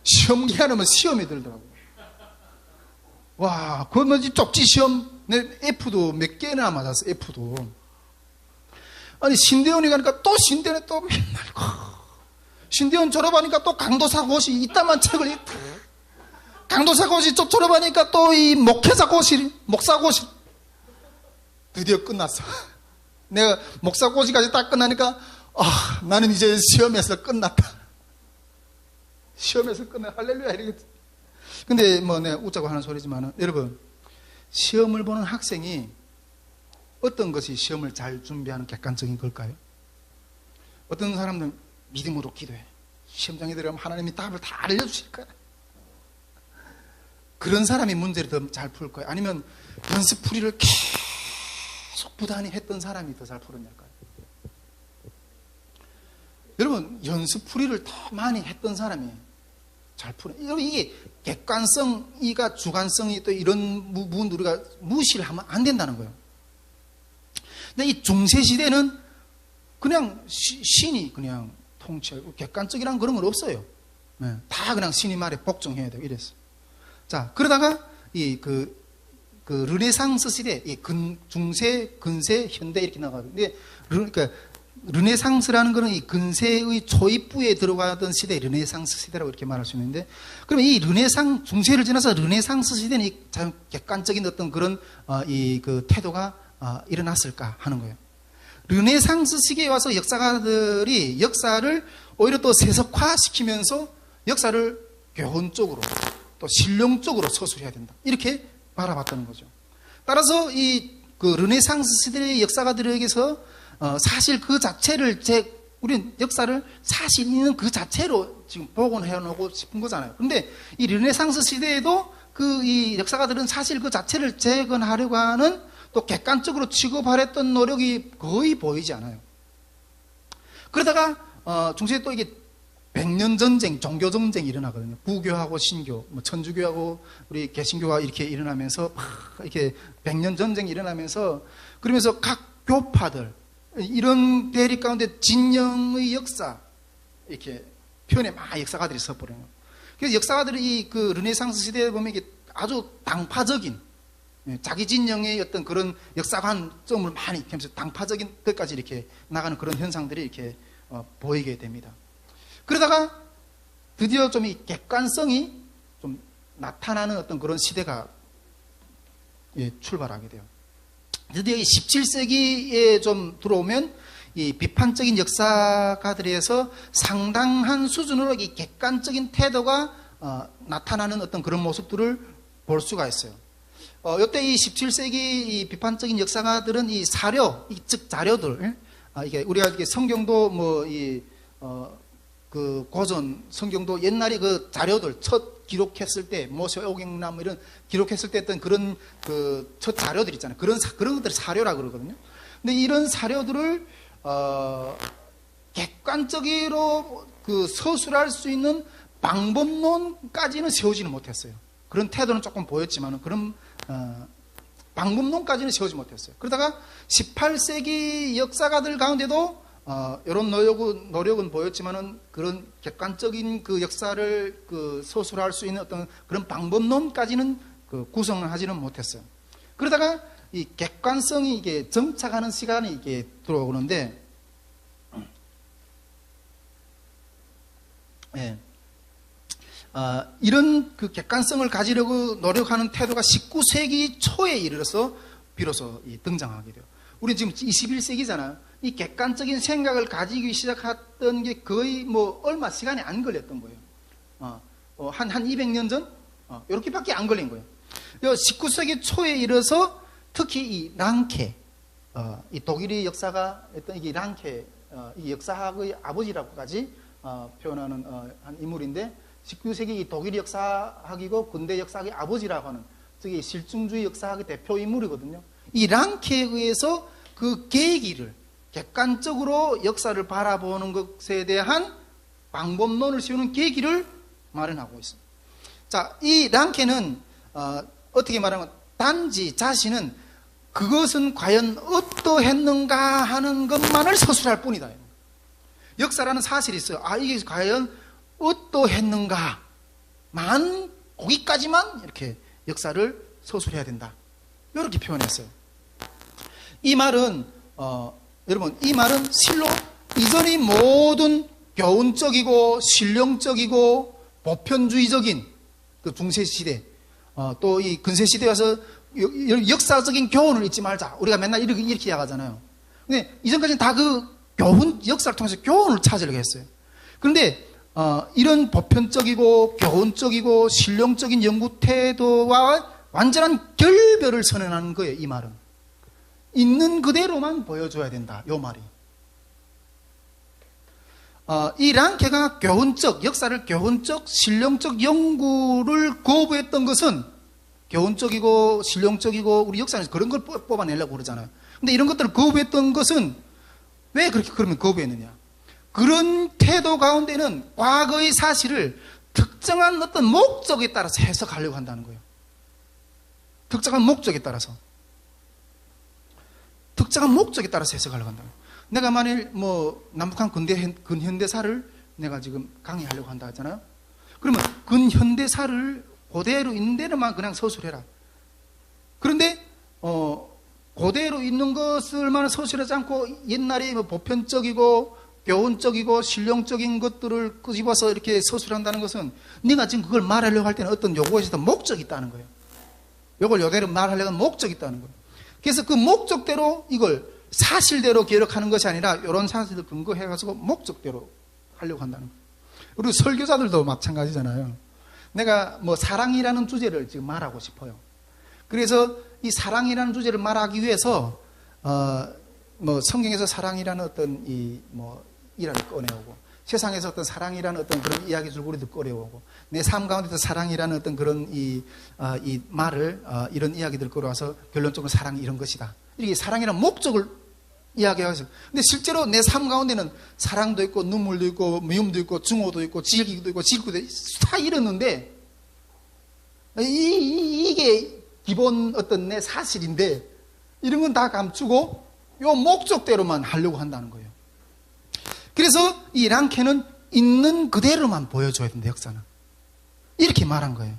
시험 기간이 오면 시험이 들더라고. 와, 그건 뭐지, 쪽지 시험, 내 F도 몇 개나 맞았어, F도. 아니, 신대원에 가니까 또 신대원에 또 맨날, 신대원 졸업하니까 또 강도사 고시, 이따만 책을, 강도사 고시 또 졸업하니까 또 이 목회자 고시, 목사 고시. 드디어 끝났어. 내가 목사 고시까지 딱 끝나니까, 나는 이제 시험에서 끝났다. 시험에서 끝나, 할렐루야, 이러겠지. 근데 뭐 내가 웃자고 하는 소리지만은, 여러분, 시험을 보는 학생이 어떤 것이 시험을 잘 준비하는 객관적인 걸까요? 어떤 사람들은 믿음으로 기도해. 시험장에 들어가면 하나님이 답을 다 알려주실 거야. 그런 사람이 문제를 더 잘 풀 거예요? 아니면 연습풀이를 계속 부단히 했던 사람이 더 잘 풀었냐까요? 여러분, 연습풀이를 더 많이 했던 사람이 잘 풀어요. 여러분, 이게 객관성이가 주관성이 또 이런 부분도 우리가 무시를 하면 안 된다는 거예요. 근데 이 중세시대는 그냥 신이 그냥 통치하고 객관적이란 그런 건 없어요. 네, 다 그냥 신이 말에 복종해야 되고 이랬어요. 자, 그러다가 그 르네상스 시대, 중세, 근세, 현대 이렇게 나가는데, 그러니까 르네상스라는 것은 이 근세의 초입부에 들어가던 시대, 르네상스 시대라고 이렇게 말할 수 있는데, 그러면 이 중세를 지나서 르네상스 시대는 참 객관적인 어떤 그런 그 태도가 일어났을까 하는 거예요. 르네상스 시기에 와서 역사가들이 역사를 오히려 또 세속화시키면서 역사를 교훈적으로 또 실용적으로 서술해야 된다, 이렇게 바라봤다는 거죠. 따라서 그 르네상스 시대의 역사가들에게서 사실 그 자체를 우리는 역사를 사실 있는 그 자체로 지금 복원해 놓고 싶은 거잖아요. 그런데 이 르네상스 시대에도 이 역사가들은 사실 그 자체를 재건하려고 하는, 또 객관적으로 취급하랬던 노력이 거의 보이지 않아요. 그러다가 중세에 또 이게 백년 전쟁, 종교 전쟁이 일어나거든요. 부교하고 신교, 천주교하고 우리 개신교가 이렇게 일어나면서 이렇게 백년 전쟁이 일어나면서, 그러면서 각 교파들 이런 대립 가운데 진영의 역사 이렇게 표현에 막 역사가들이 서버려요. 그래서 역사가들이 그 르네상스 시대에 보면 이게 아주 당파적인, 자기 진영의 어떤 그런 역사관점을 많이 하면서 당파적인 것까지 이렇게 나가는 그런 현상들이 이렇게 보이게 됩니다. 그러다가 드디어 좀 이 객관성이 좀 나타나는 어떤 그런 시대가 출발하게 돼요. 드디어 이 17세기에 좀 들어오면 이 비판적인 역사가들에서 상당한 수준으로 이 객관적인 태도가 나타나는 어떤 그런 모습들을 볼 수가 있어요. 이때 이 17세기 이 비판적인 역사가들은 이 사료, 즉 자료들, 이게 우리가 이게 성경도 그 고전 성경도 옛날에 그 자료들 첫 기록했을 때 모세오경남 이런 기록했을 때 했던 그런 그 첫 자료들 있잖아요. 그런 것들 사료라 그러거든요. 근데 이런 사료들을 객관적으로 그 서술할 수 있는 방법론까지는 세우지는 못했어요. 그런 태도는 조금 보였지만 그런 방법론까지는 세우지 못했어요. 그러다가 18세기 역사가들 가운데도 이런 노력은 보였지만은 그런 객관적인 그 역사를 그 서술할 수 있는 어떤 그런 방법론까지는 그 구성을 하지는 못했어요. 그러다가 이 객관성이 이게 정착하는 시간이 이게 들어오는데, 이런 그 객관성을 가지려고 노력하는 태도가 19세기 초에 이르러서 비로소 등장하게 돼요. 우리 지금 21세기잖아요. 이 객관적인 생각을 가지기 시작했던 게 거의 얼마 시간이 안 걸렸던 거예요. 한 200년 전? 이렇게밖에 안 걸린 거예요. 19세기 초에 이르러서 특히 이 랑케, 이 독일의 역사가 했던 이 랑케, 이 역사학의 아버지라고까지 표현하는 한 인물인데, 19세기 이 독일 역사학이고 근대 역사학의 아버지라고 하는, 즉 실증주의 역사학의 대표 인물이거든요. 이 랑케에 의해서 그 계기를 객관적으로 역사를 바라보는 것에 대한 방법론을 세우는 계기를 마련하고 있습니다. 자, 이 랑케는 어떻게 말하면 단지 자신은 그것은 과연 어떠했는가 하는 것만을 서술할 뿐이다. 역사라는 사실이 있어요. 이게 과연 어떠했는가만, 거기까지만 이렇게 역사를 서술해야 된다, 이렇게 표현했어요. 이 말은 여러분, 이 말은 실로 이전의 모든 교훈적이고 실용적이고 보편주의적인 그 중세시대, 또 이 근세시대에 와서 역사적인 교훈을 잊지 말자, 우리가 맨날 이렇게 이야기하잖아요. 근데 이전까지는 다 그 교훈, 역사를 통해서 교훈을 찾으려고 했어요. 그런데 이런 보편적이고 교훈적이고 실용적인 연구 태도와 완전한 결별을 선언하는 거예요. 이 말은 있는 그대로만 보여줘야 된다. 이 말이. 이 랑케가 교훈적, 역사를 교훈적, 실용적 연구를 거부했던 것은 교훈적이고 실용적이고 우리 역사에서 그런 걸 뽑아내려고 그러잖아요. 근데 이런 것들을 거부했던 것은 왜 그렇게 그러면 거부했느냐? 그런 태도 가운데는 과거의 사실을 특정한 어떤 목적에 따라서 해석하려고 한다는 거예요. 특정한 목적에 따라서. 특정한 목적에 따라서 해석하려고 한다는 거예요. 내가 만일 남북한 근현대사를 내가 지금 강의하려고 한다 했잖아요. 그러면 근현대사를 그대로 있는 대로만 그냥 서술해라. 그런데 그대로 있는 것을만 서술하지 않고 옛날에 보편적이고 교훈적이고 실용적인 것들을 끄집어서 이렇게 서술한다는 것은 네가 지금 그걸 말하려고 할 때는 어떤 요구에 있어서 목적이 있다는 거예요. 이걸 요대로 말하려고 하는 목적이 있다는 거예요. 그래서 그 목적대로 이걸 사실대로 기록하는 것이 아니라 이런 사실을 근거해가지고 목적대로 하려고 한다는 거예요. 우리 설교자들도 마찬가지잖아요. 내가 사랑이라는 주제를 지금 말하고 싶어요. 그래서 이 사랑이라는 주제를 말하기 위해서 성경에서 사랑이라는 어떤 일화를 꺼내오고 세상에서 어떤 사랑이라는 어떤 그런 이야기 줄거리도 꺼내오고 내 삶 가운데서 사랑이라는 어떤 그런 이 말을 이런 이야기들을 끌어와서 결론적으로 사랑이 이런 것이다. 이렇게 사랑이라는 목적을 이야기하죠. 근데 실제로 내 삶 가운데는 사랑도 있고 눈물도 있고 미움도 있고 증오도 있고 질기도 있고 질구도 다 이러는데 이게 기본 어떤 내 사실인데 이런 건 다 감추고 요 목적대로만 하려고 한다는 거예요. 그래서 이 랑케는 있는 그대로만 보여줘야 된다. 역사는 이렇게 말한 거예요.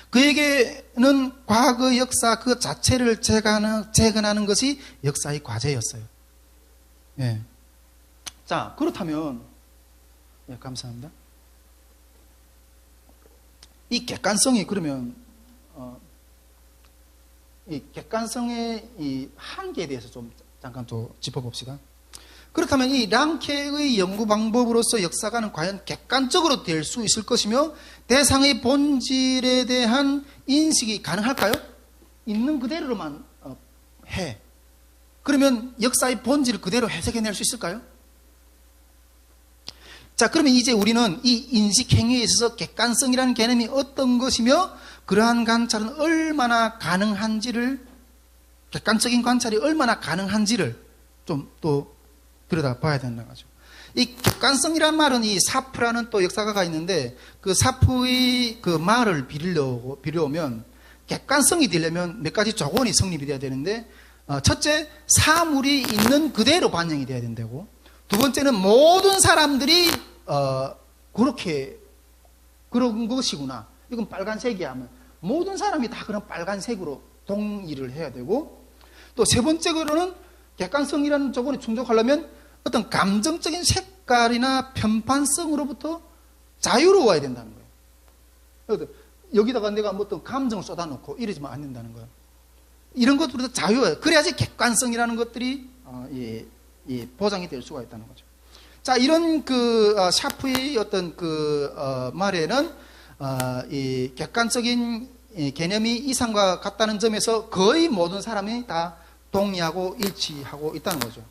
그에게는 과거 역사 그 자체를 재건하는 것이 역사의 과제였어요. 예. 자, 그렇다면, 예, 감사합니다. 이 객관성이 그러면, 이 객관성의 이 한계에 대해서 좀 잠깐 또 짚어봅시다. 그렇다면 이 랑케의 연구 방법으로서 역사가는 과연 객관적으로 될 수 있을 것이며 대상의 본질에 대한 인식이 가능할까요? 있는 그대로만 해. 그러면 역사의 본질을 그대로 해석해낼 수 있을까요? 자, 그러면 이제 우리는 이 인식 행위에 있어서 객관성이라는 개념이 어떤 것이며 그러한 관찰은 얼마나 가능한지를 객관적인 관찰이 얼마나 가능한지를 좀 또 들여다봐야 된다는 거죠. 이 객관성이란 말은 이 사프라는 또 역사가가 있는데 그 사프의 그 말을 빌려오면 객관성이 되려면 몇 가지 조건이 성립이 돼야 되는데 첫째, 사물이 있는 그대로 반영이 돼야 된다고. 두 번째는 모든 사람들이 그렇게 그런 것이구나. 이건 빨간색이야 하면 모든 사람이 다 그런 빨간색으로 동의를 해야 되고 또 세 번째로는 객관성이라는 조건이 충족하려면 어떤 감정적인 색깔이나 편판성으로부터 자유로워야 된다는 거예요. 여기다가 내가 어떤 감정을 쏟아놓고 이러지만 안 된다는 거예요. 이런 것들부터 자유해요. 그래야지 객관성이라는 것들이 보장이 될 수가 있다는 거죠. 자, 이런 샤프의 어떤 말에는 이 객관적인 개념이 이상과 같다는 점에서 거의 모든 사람이 다 동의하고 일치하고 있다는 거죠.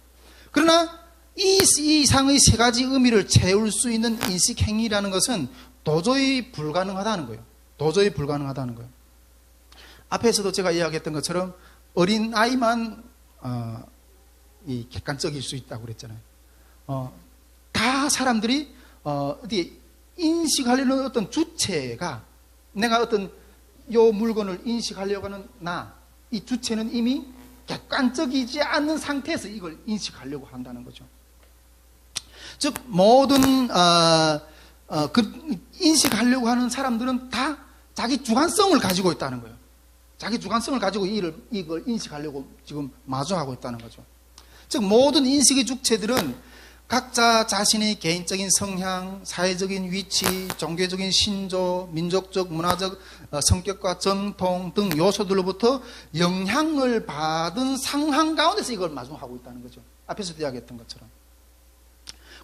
그러나 이 이상의 세 가지 의미를 채울 수 있는 인식 행위라는 것은 도저히 불가능하다는 거예요. 도저히 불가능하다는 거예요. 앞에서도 제가 이야기했던 것처럼 어린 아이만 이 객관적일 수 있다고 그랬잖아요. 다 사람들이 어디 인식하려는 어떤 주체가 내가 어떤 요 물건을 인식하려고 하는 이 주체는 이미 객관적이지 않는 상태에서 이걸 인식하려고 한다는 거죠. 즉 모든 인식하려고 하는 사람들은 다 자기 주관성을 가지고 있다는 거예요. 자기 주관성을 가지고 이걸 인식하려고 지금 마주하고 있다는 거죠. 즉 모든 인식의 주체들은 각자 자신의 개인적인 성향, 사회적인 위치, 종교적인 신조, 민족적, 문화적 성격과 전통 등 요소들로부터 영향을 받은 상황 가운데서 이걸 마주하고 있다는 거죠. 앞에서도 이야기했던 것처럼.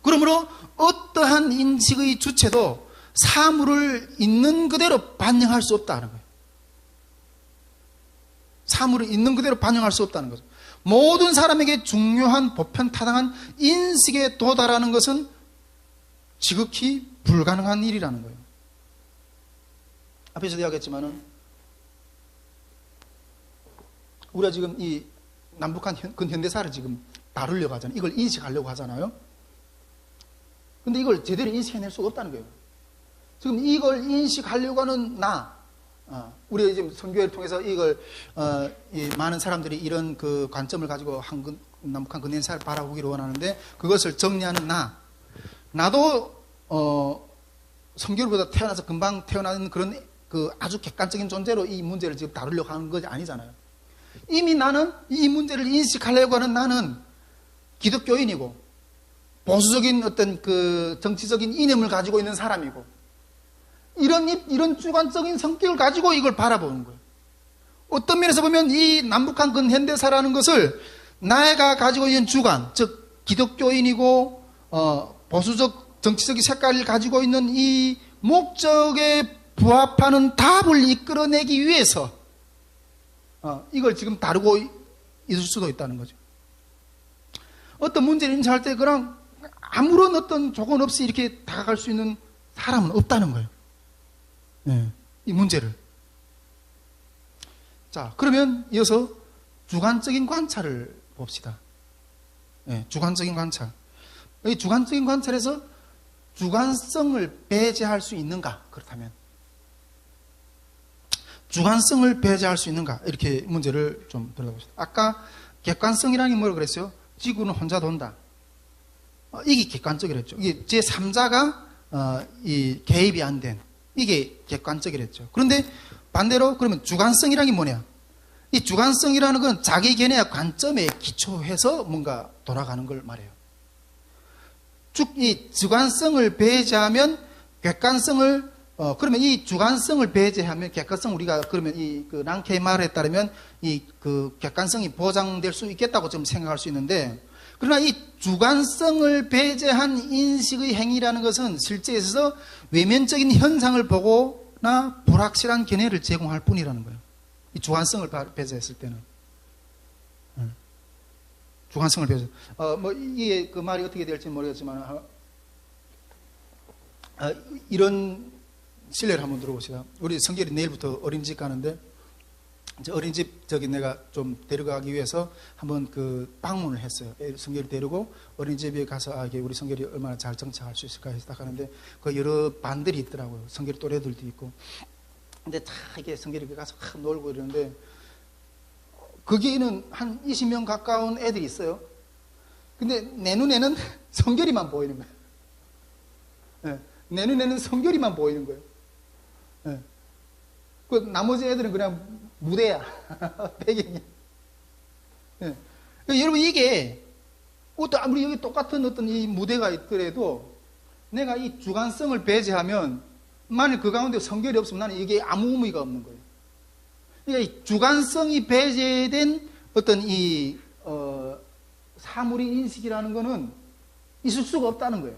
그러므로 어떠한 인식의 주체도 사물을 있는 그대로 반영할 수 없다는 거예요. 사물을 있는 그대로 반영할 수 없다는 거죠. 모든 사람에게 중요한 보편타당한 인식에 도달하는 것은 지극히 불가능한 일이라는 거예요. 앞에서도 이야기했지만은 우리가 지금 이 남북한 근현대사를 지금 다루려고 하잖아요. 이걸 인식하려고 하잖아요. 근데 이걸 제대로 인식해낼 수가 없다는 거예요. 지금 이걸 인식하려고 하는 우리가 지금 선교회를 통해서 이걸 이 많은 사람들이 이런 그 관점을 가지고 남북한 근현대사를 바라보기를 원하는데, 그것을 정리하는 나도 선교회보다 태어나서 금방 태어나는 그런 그 아주 객관적인 존재로 이 문제를 지금 다루려고 하는 것이 아니잖아요. 이미 나는 이 문제를 인식하려고 하는 나는 기독교인이고 보수적인 어떤 그 정치적인 이념을 가지고 있는 사람이고 이런 주관적인 성격을 가지고 이걸 바라보는 거예요. 어떤 면에서 보면 이 남북한 근현대사라는 것을 나가 가지고 있는 주관, 즉 기독교인이고 보수적 정치적인 색깔을 가지고 있는 이 목적에 부합하는 답을 이끌어내기 위해서 이걸 지금 다루고 있을 수도 있다는 거죠. 어떤 문제를 인식할 때 그냥 아무런 어떤 조건 없이 이렇게 다가갈 수 있는 사람은 없다는 거예요. 네, 이 문제를. 자, 그러면 이어서 주관적인 관찰을 봅시다. 네, 주관적인 관찰. 이 주관적인 관찰에서 주관성을 배제할 수 있는가? 그렇다면 주관성을 배제할 수 있는가? 이렇게 문제를 좀 들어봅시다. 아까 객관성이라는 게 뭐라고 그랬어요? 지구는 혼자 돈다. 이게 객관적이랬죠. 이게 제3자가 이 개입이 안 된, 이게 객관적이랬죠. 그런데 반대로 그러면 주관성이라는 게 뭐냐? 이 주관성이라는 건 자기 견해와 관점에 기초해서 뭔가 돌아가는 걸 말해요. 이 주관성을 배제하면 객관성을 그러면 이 주관성을 배제하면 객관성, 우리가 그러면 이 그 랑케의 말에 따르면 이 그 객관성이 보장될 수 있겠다고 좀 생각할 수 있는데, 그러나 이 주관성을 배제한 인식의 행위라는 것은 실제에 있어서 외면적인 현상을 보거나 불확실한 견해를 제공할 뿐이라는 거예요. 이 주관성을 배제했을 때는. 주관성을 배제. 이게 그 말이 어떻게 될지 모르겠지만, 이런 실례를 한번 들어봅시다. 우리 성결이 내일부터 어린이집 가는데, 이제 어린이집 내가 좀 데려가기 위해서 한번 그 방문을 했어요. 성결이 데리고 어린이집에 가서 이게 우리 성결이 얼마나 잘 정착할 수 있을까 해서 딱 하는데, 그 여러 반들이 있더라고요. 성결이 또래들도 있고. 근데 다 이게 성결이 가서 놀고 이러는데, 거기에는 한 20명 가까운 애들이 있어요. 근데 내 눈에는 성결이만 보이는 거예요. 네. 내 눈에는 성결이만 보이는 거예요. 네. 그 나머지 애들은 그냥 무대야. 배경이야. 네. 여러분, 이게 아무리 여기 똑같은 어떤 이 무대가 있더라도 내가 이 주관성을 배제하면, 만일 그 가운데 성결이 없으면 나는 이게 아무 의미가 없는 거예요. 그러니까 이 주관성이 배제된 어떤 이 사물의 인식이라는 거는 있을 수가 없다는 거예요.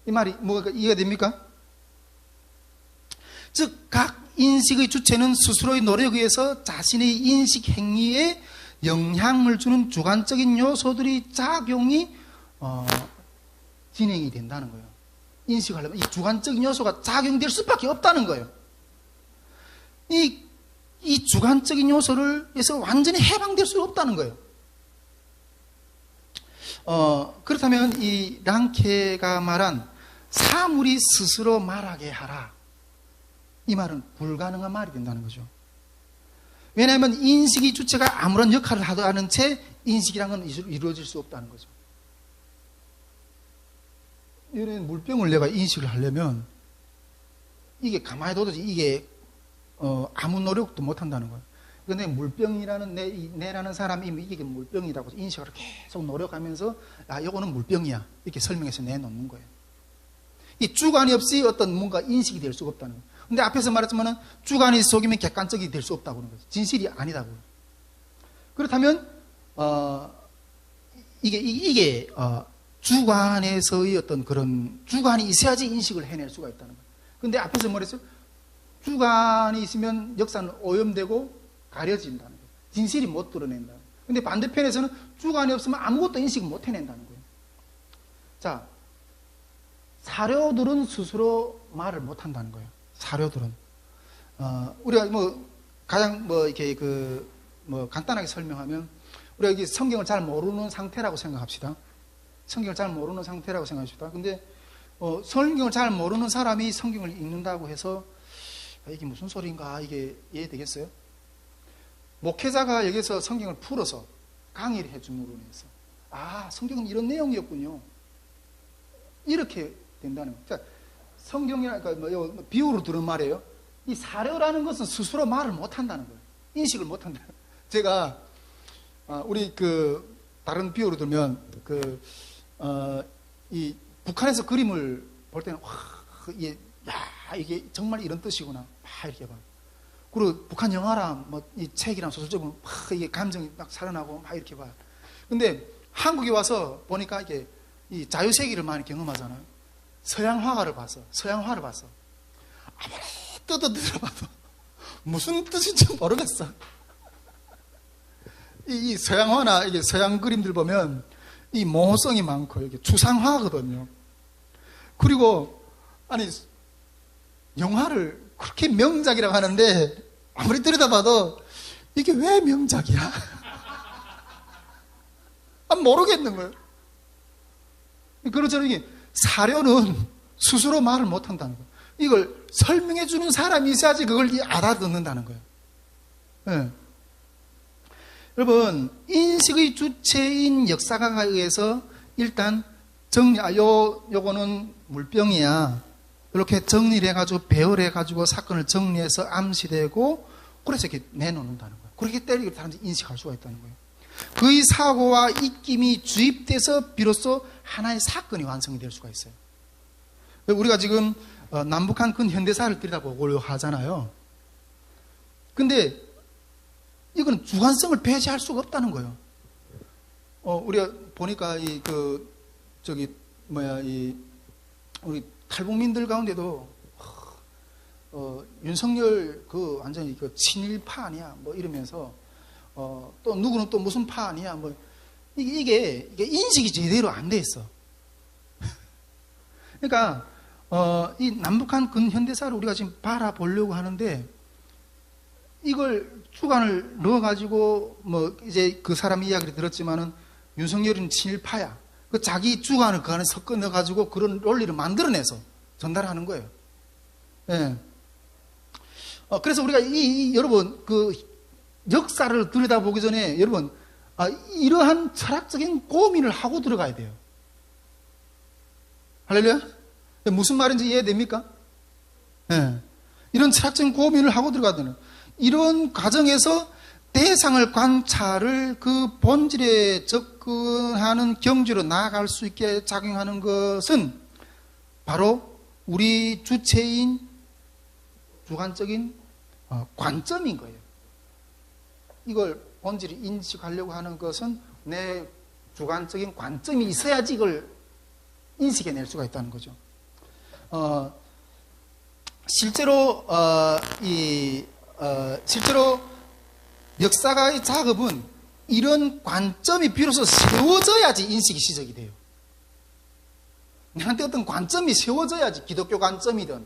이 말이 뭐가 이해가 됩니까? 즉, 각 인식의 주체는 스스로의 노력에 의해서 자신의 인식 행위에 영향을 주는 주관적인 요소들이 작용이 진행이 된다는 거예요. 인식하려면 이 주관적인 요소가 작용될 수밖에 없다는 거예요. 이 주관적인 요소에서 완전히 해방될 수 없다는 거예요. 그렇다면 이 랑케가 말한 사물이 스스로 말하게 하라, 이 말은 불가능한 말이 된다는 거죠. 왜냐하면 인식이 주체가 아무런 역할을 하도 않은 채 인식이라는 건 이루어질 수 없다는 거죠. 이런 물병을 내가 인식을 하려면 이게 가만히 둬도 이게 아무 노력도 못 한다는 거예요. 근데 물병이라는 내라는 사람이 이게 물병이라고 인식을 계속 노력하면서 이거는 물병이야 이렇게 설명해서 내놓는 거예요. 이 주관이 없이 어떤 뭔가 인식이 될 수가 없다는 거예요. 근데 앞에서 말했지만은 주관이 속이면 객관적이 될 수 없다고 하는 거죠. 진실이 아니다고. 그렇다면 이게 주관에서의 어떤 그런 주관이 있어야지 인식을 해낼 수가 있다는 거예요. 근데 앞에서 뭐랬어요? 주관이 있으면 역사는 오염되고 가려진다는 거예요. 진실이 못 드러낸다는 거예요. 근데 반대편에서는 주관이 없으면 아무것도 인식을 못 해낸다는 거예요. 자, 사료들은 스스로 말을 못 한다는 거예요. 사료들은. 우리가 가장 이렇게 간단하게 설명하면, 우리가 이게 성경을 잘 모르는 상태라고 생각합시다. 성경을 잘 모르는 상태라고 생각합시다. 근데, 성경을 잘 모르는 사람이 성경을 읽는다고 해서, 이게 무슨 소리인가, 이게 이해되겠어요? 목회자가 여기서 성경을 풀어서 강의를 해줌으로 인해서, 성경은 이런 내용이었군요. 이렇게 된다는 거예요. 그러니까 성경이라니까 비유로 들은 말이에요. 이 사료라는 것은 스스로 말을 못 한다는 거예요. 인식을 못 한다. 제가 우리 다른 비유로 들면 이 북한에서 그림을 볼 때는 이게 정말 이런 뜻이구나. 막 이렇게 봐. 그리고 북한 영화랑 이 책이랑 소설적 보면 이게 감정이 막 살아나고 막 이렇게 봐. 근데 한국에 와서 보니까 이게 이 자유세기를 많이 경험하잖아요. 서양화를 봤어. 아무리 뜯어들어봐도 무슨 뜻인지 모르겠어. 이 서양화나 이게 서양 그림들 보면 이 모호성이 많고 이게 추상화거든요. 그리고 영화를 그렇게 명작이라고 하는데 아무리 들여다봐도 이게 왜 명작이야? 모르겠는 거예요. 그렇잖아요. 이게 사료는 스스로 말을 못 한다는 거예요. 이걸 설명해 주는 사람이 있어야지 그걸 알아듣는다는 거예요. 네. 여러분, 인식의 주체인 역사가에 의해서 일단 요거는 물병이야. 이렇게 정리를 해가지고 배열해가지고 사건을 정리해서 암시되고 그래서 이렇게 내놓는다는 거예요. 그렇기 때문에 사람들이 인식할 수가 있다는 거예요. 그의 사고와 입김이 주입돼서 비로소 하나의 사건이 완성이 될 수가 있어요. 우리가 지금 남북한 근현대사를 들여다보려고 하잖아요. 근데 이건 주관성을 배제할 수가 없다는 거예요. 우리가 보니까 우리 탈북민들 가운데도 윤석열 완전히 친일파 아니야 이러면서 또 누구는 또 무슨 파 아니야 이게 인식이 제대로 안 돼 있어. 그러니까 이 남북한 근현대사를 우리가 지금 바라보려고 하는데 이걸 주관을 넣어가지고 이제 그 사람 이야기를 들었지만은 윤석열은 친일파야. 자기 주관을 그 안에 섞어 넣어가지고 그런 논리를 만들어내서 전달하는 거예요. 예. 그래서 우리가 여러분 역사를 들여다보기 전에 여러분 이러한 철학적인 고민을 하고 들어가야 돼요. 할렐루야? 무슨 말인지 이해됩니까? 예. 이런 철학적인 고민을 하고 들어가야 되는 이런 과정에서 대상을 관찰을 그 본질에 접근하는 경지로 나아갈 수 있게 작용하는 것은 바로 우리 주체인 주관적인 관점인 거예요. 이걸 본질을 인식하려고 하는 것은 내 주관적인 관점이 있어야지 이걸 인식해낼 수가 있다는 거죠. 실제로 역사가의 작업은 이런 관점이 비로소 세워져야지 인식이 시작이 돼요. 나한테 어떤 관점이 세워져야지 기독교 관점이든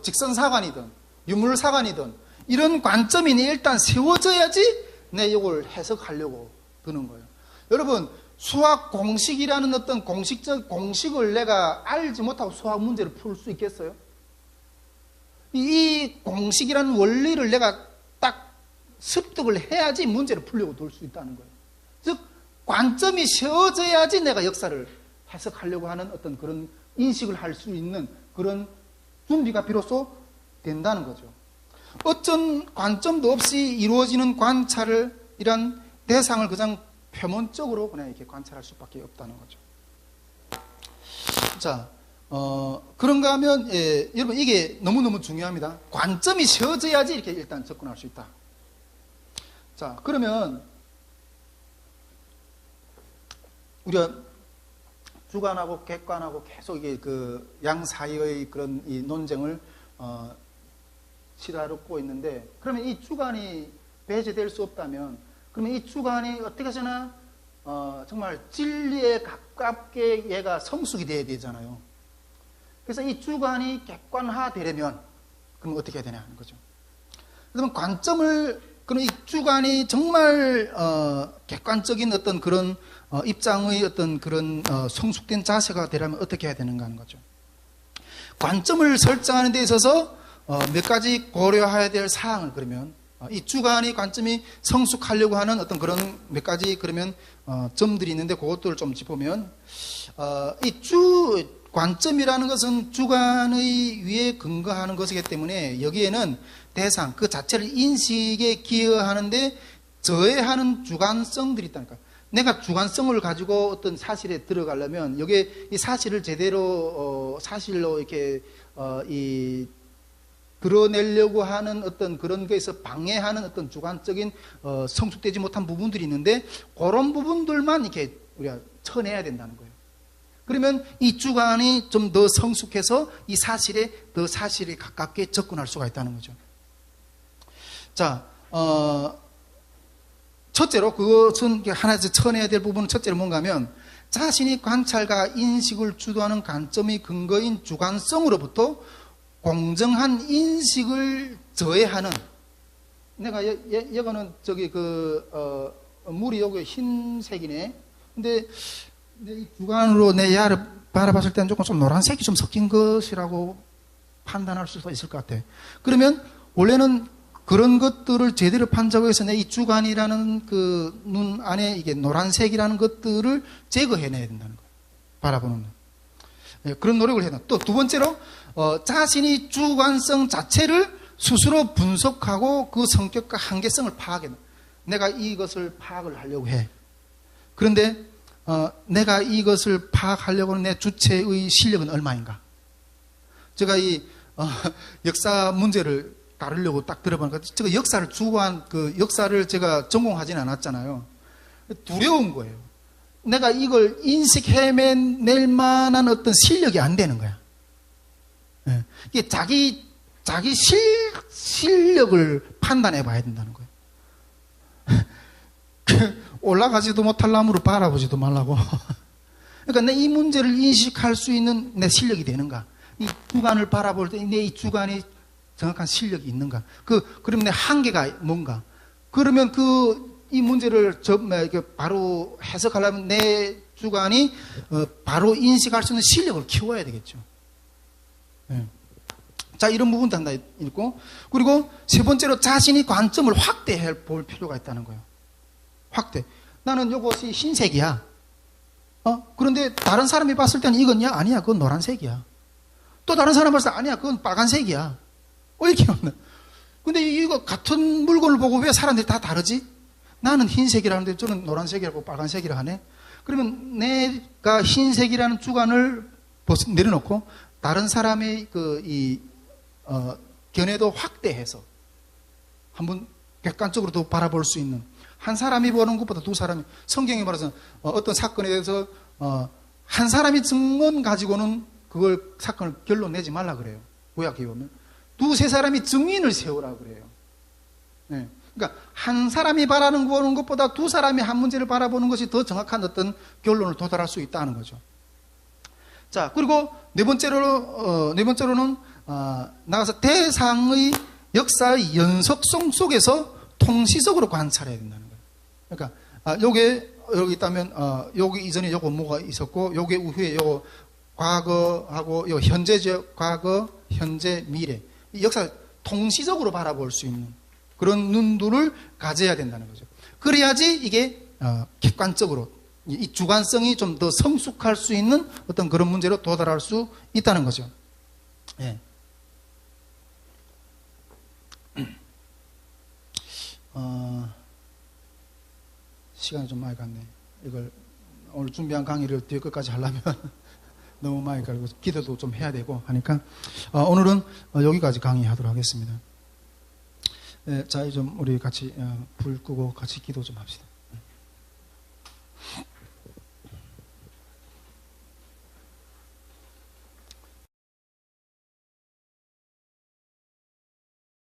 직선사관이든 유물사관이든 이런 관점이 일단 세워져야지 내 이걸 해석하려고 드는 거예요. 여러분, 수학 공식이라는 어떤 공식적 공식을 내가 알지 못하고 수학 문제를 풀 수 있겠어요? 이 공식이라는 원리를 내가 딱 습득을 해야지 문제를 풀려고 들 수 있다는 거예요. 즉 관점이 세워져야지 내가 역사를 해석하려고 하는 어떤 그런 인식을 할 수 있는 그런 준비가 비로소 된다는 거죠. 어떤 관점도 없이 이루어지는 관찰을 이런 대상을 그냥 표면적으로 그냥 이렇게 관찰할 수밖에 없다는 거죠. 자, 그런가 하면 여러분 이게 너무너무 중요합니다. 관점이 세워져야지 이렇게 일단 접근할 수 있다. 자, 그러면 우리가 주관하고 객관하고 계속 이게 그 양 사이의 그런 이 논쟁을 치달고 있는데, 그러면 이 주관이 배제될 수 없다면, 그러면 이 주관이 어떻게 해서나 정말 진리에 가깝게 얘가 성숙이 돼야 되잖아요. 그래서 이 주관이 객관화되려면 그럼 어떻게 해야 되냐 하는 거죠. 그러면 그럼 이 주관이 정말 객관적인 어떤 그런 입장의 어떤 그런 성숙된 자세가 되려면 어떻게 해야 되는가 하는 거죠. 관점을 설정하는 데 있어서 몇 가지 고려해야 될 사항을, 그러면 이 주관이 관점이 성숙하려고 하는 어떤 그런 몇 가지 그러면 점들이 있는데, 그것들을 좀 짚으면, 이 관점이라는 것은 주관의 위에 근거하는 것이기 때문에 여기에는 대상 그 자체를 인식에 기여하는데 저해하는 주관성들이 있다니까. 내가 주관성을 가지고 어떤 사실에 들어가려면 여기에 이 사실을 제대로 사실로 이렇게 드러내려고 하는 어떤 그런 것에서 방해하는 어떤 주관적인 성숙되지 못한 부분들이 있는데, 그런 부분들만 이렇게 우리가 쳐내야 된다는 거예요. 그러면 이 주관이 좀 더 성숙해서 이 사실에 더 사실에 가깝게 접근할 수가 있다는 거죠. 자, 첫째로 그것은 하나에서 쳐내야 될 부분은, 첫째로 뭔가 하면 자신이 관찰과 인식을 주도하는 관점의 근거인 주관성으로부터 공정한 인식을 저해하는, 내가 여거는 저기 물이 여기 흰색이네. 근데 이 주관으로 내 야를 바라봤을 때는 조금 좀 노란색이 좀 섞인 것이라고 판단할 수도 있을 것 같아. 그러면 원래는 그런 것들을 제대로 판정하기 위해서 내 이 주관이라는 그 눈 안에 이게 노란색이라는 것들을 제거해내야 된다는 거예요. 바라보는 눈. 네, 그런 노력을 해야 된다. 또 두 번째로 자신이 주관성 자체를 스스로 분석하고 그 성격과 한계성을 파악해. 내가 이것을 파악을 하려고 해. 그런데 내가 이것을 파악하려고 하는 내 주체의 실력은 얼마인가? 제가 이 역사 문제를 다루려고 딱 들어보니까, 제가 역사를 주관 그 역사를 제가 전공하지는 않았잖아요. 두려운 거예요. 내가 이걸 인식해낼 만한 어떤 실력이 안 되는 거야. 예. 이게 자기 실력을 판단해 봐야 된다는 거예요. 올라가지도 못할 나무를 바라보지도 말라고. 그러니까 내 이 문제를 인식할 수 있는 내 실력이 되는가? 이 주관을 바라볼 때 내 이 주관이 정확한 실력이 있는가? 그러면 내 한계가 뭔가? 그러면 이 문제를 바로 해석하려면 내 주관이 바로 인식할 수 있는 실력을 키워야 되겠죠. 네. 자, 이런 부분도 하나 있고, 그리고 세 번째로 자신이 관점을 확대해 볼 필요가 있다는 거예요. 확대. 나는 이것이 흰색이야. 그런데 다른 사람이 봤을 때는 이건냐? 아니야, 그건 노란색이야. 또 다른 사람이 봤을 때 아니야, 그건 빨간색이야. 이렇게 없나? 근데 이거 같은 물건을 보고 왜 사람들이 다 다르지? 나는 흰색이라는데 저는 노란색이라고 빨간색이라 하네. 그러면 내가 흰색이라는 주관을 내려놓고 다른 사람의 견해도 확대해서 한번 객관적으로 바라볼 수 있는, 한 사람이 보는 것보다 두 사람이, 성경에 말해서 어떤 사건에 대해서 한 사람이 증언 가지고는 그걸 사건을 결론 내지 말라 그래요. 구약에 보면 두세 사람이 증인을 세우라 그래요. 네. 그러니까 한 사람이 바라보는 것보다 두 사람이 한 문제를 바라보는 것이 더 정확한 어떤 결론을 도달할 수 있다는 거죠. 자, 그리고 네 번째로는 나가서 대상의 역사의 연속성 속에서 통시적으로 관찰해야 된다는 거예요. 그러니까 여기 있다면 여기 이전에 요거 뭐가 있었고, 요게 후에 요거 과거하고 요 현재적 과거, 현재, 미래, 이 역사 통시적으로 바라볼 수 있는 그런 눈들을 가져야 된다는 거죠. 그래야지 이게 객관적으로 이 주관성이 좀 더 성숙할 수 있는 어떤 그런 문제로 도달할 수 있다는 거죠. 예. 시간이 좀 많이 갔네. 이걸 오늘 준비한 강의를 뒤에 끝까지 하려면 너무 많이 가고 기도도 좀 해야 되고 하니까 오늘은 여기까지 강의하도록 하겠습니다. 자, 좀 우리 같이 불 끄고 같이 기도 좀 합시다.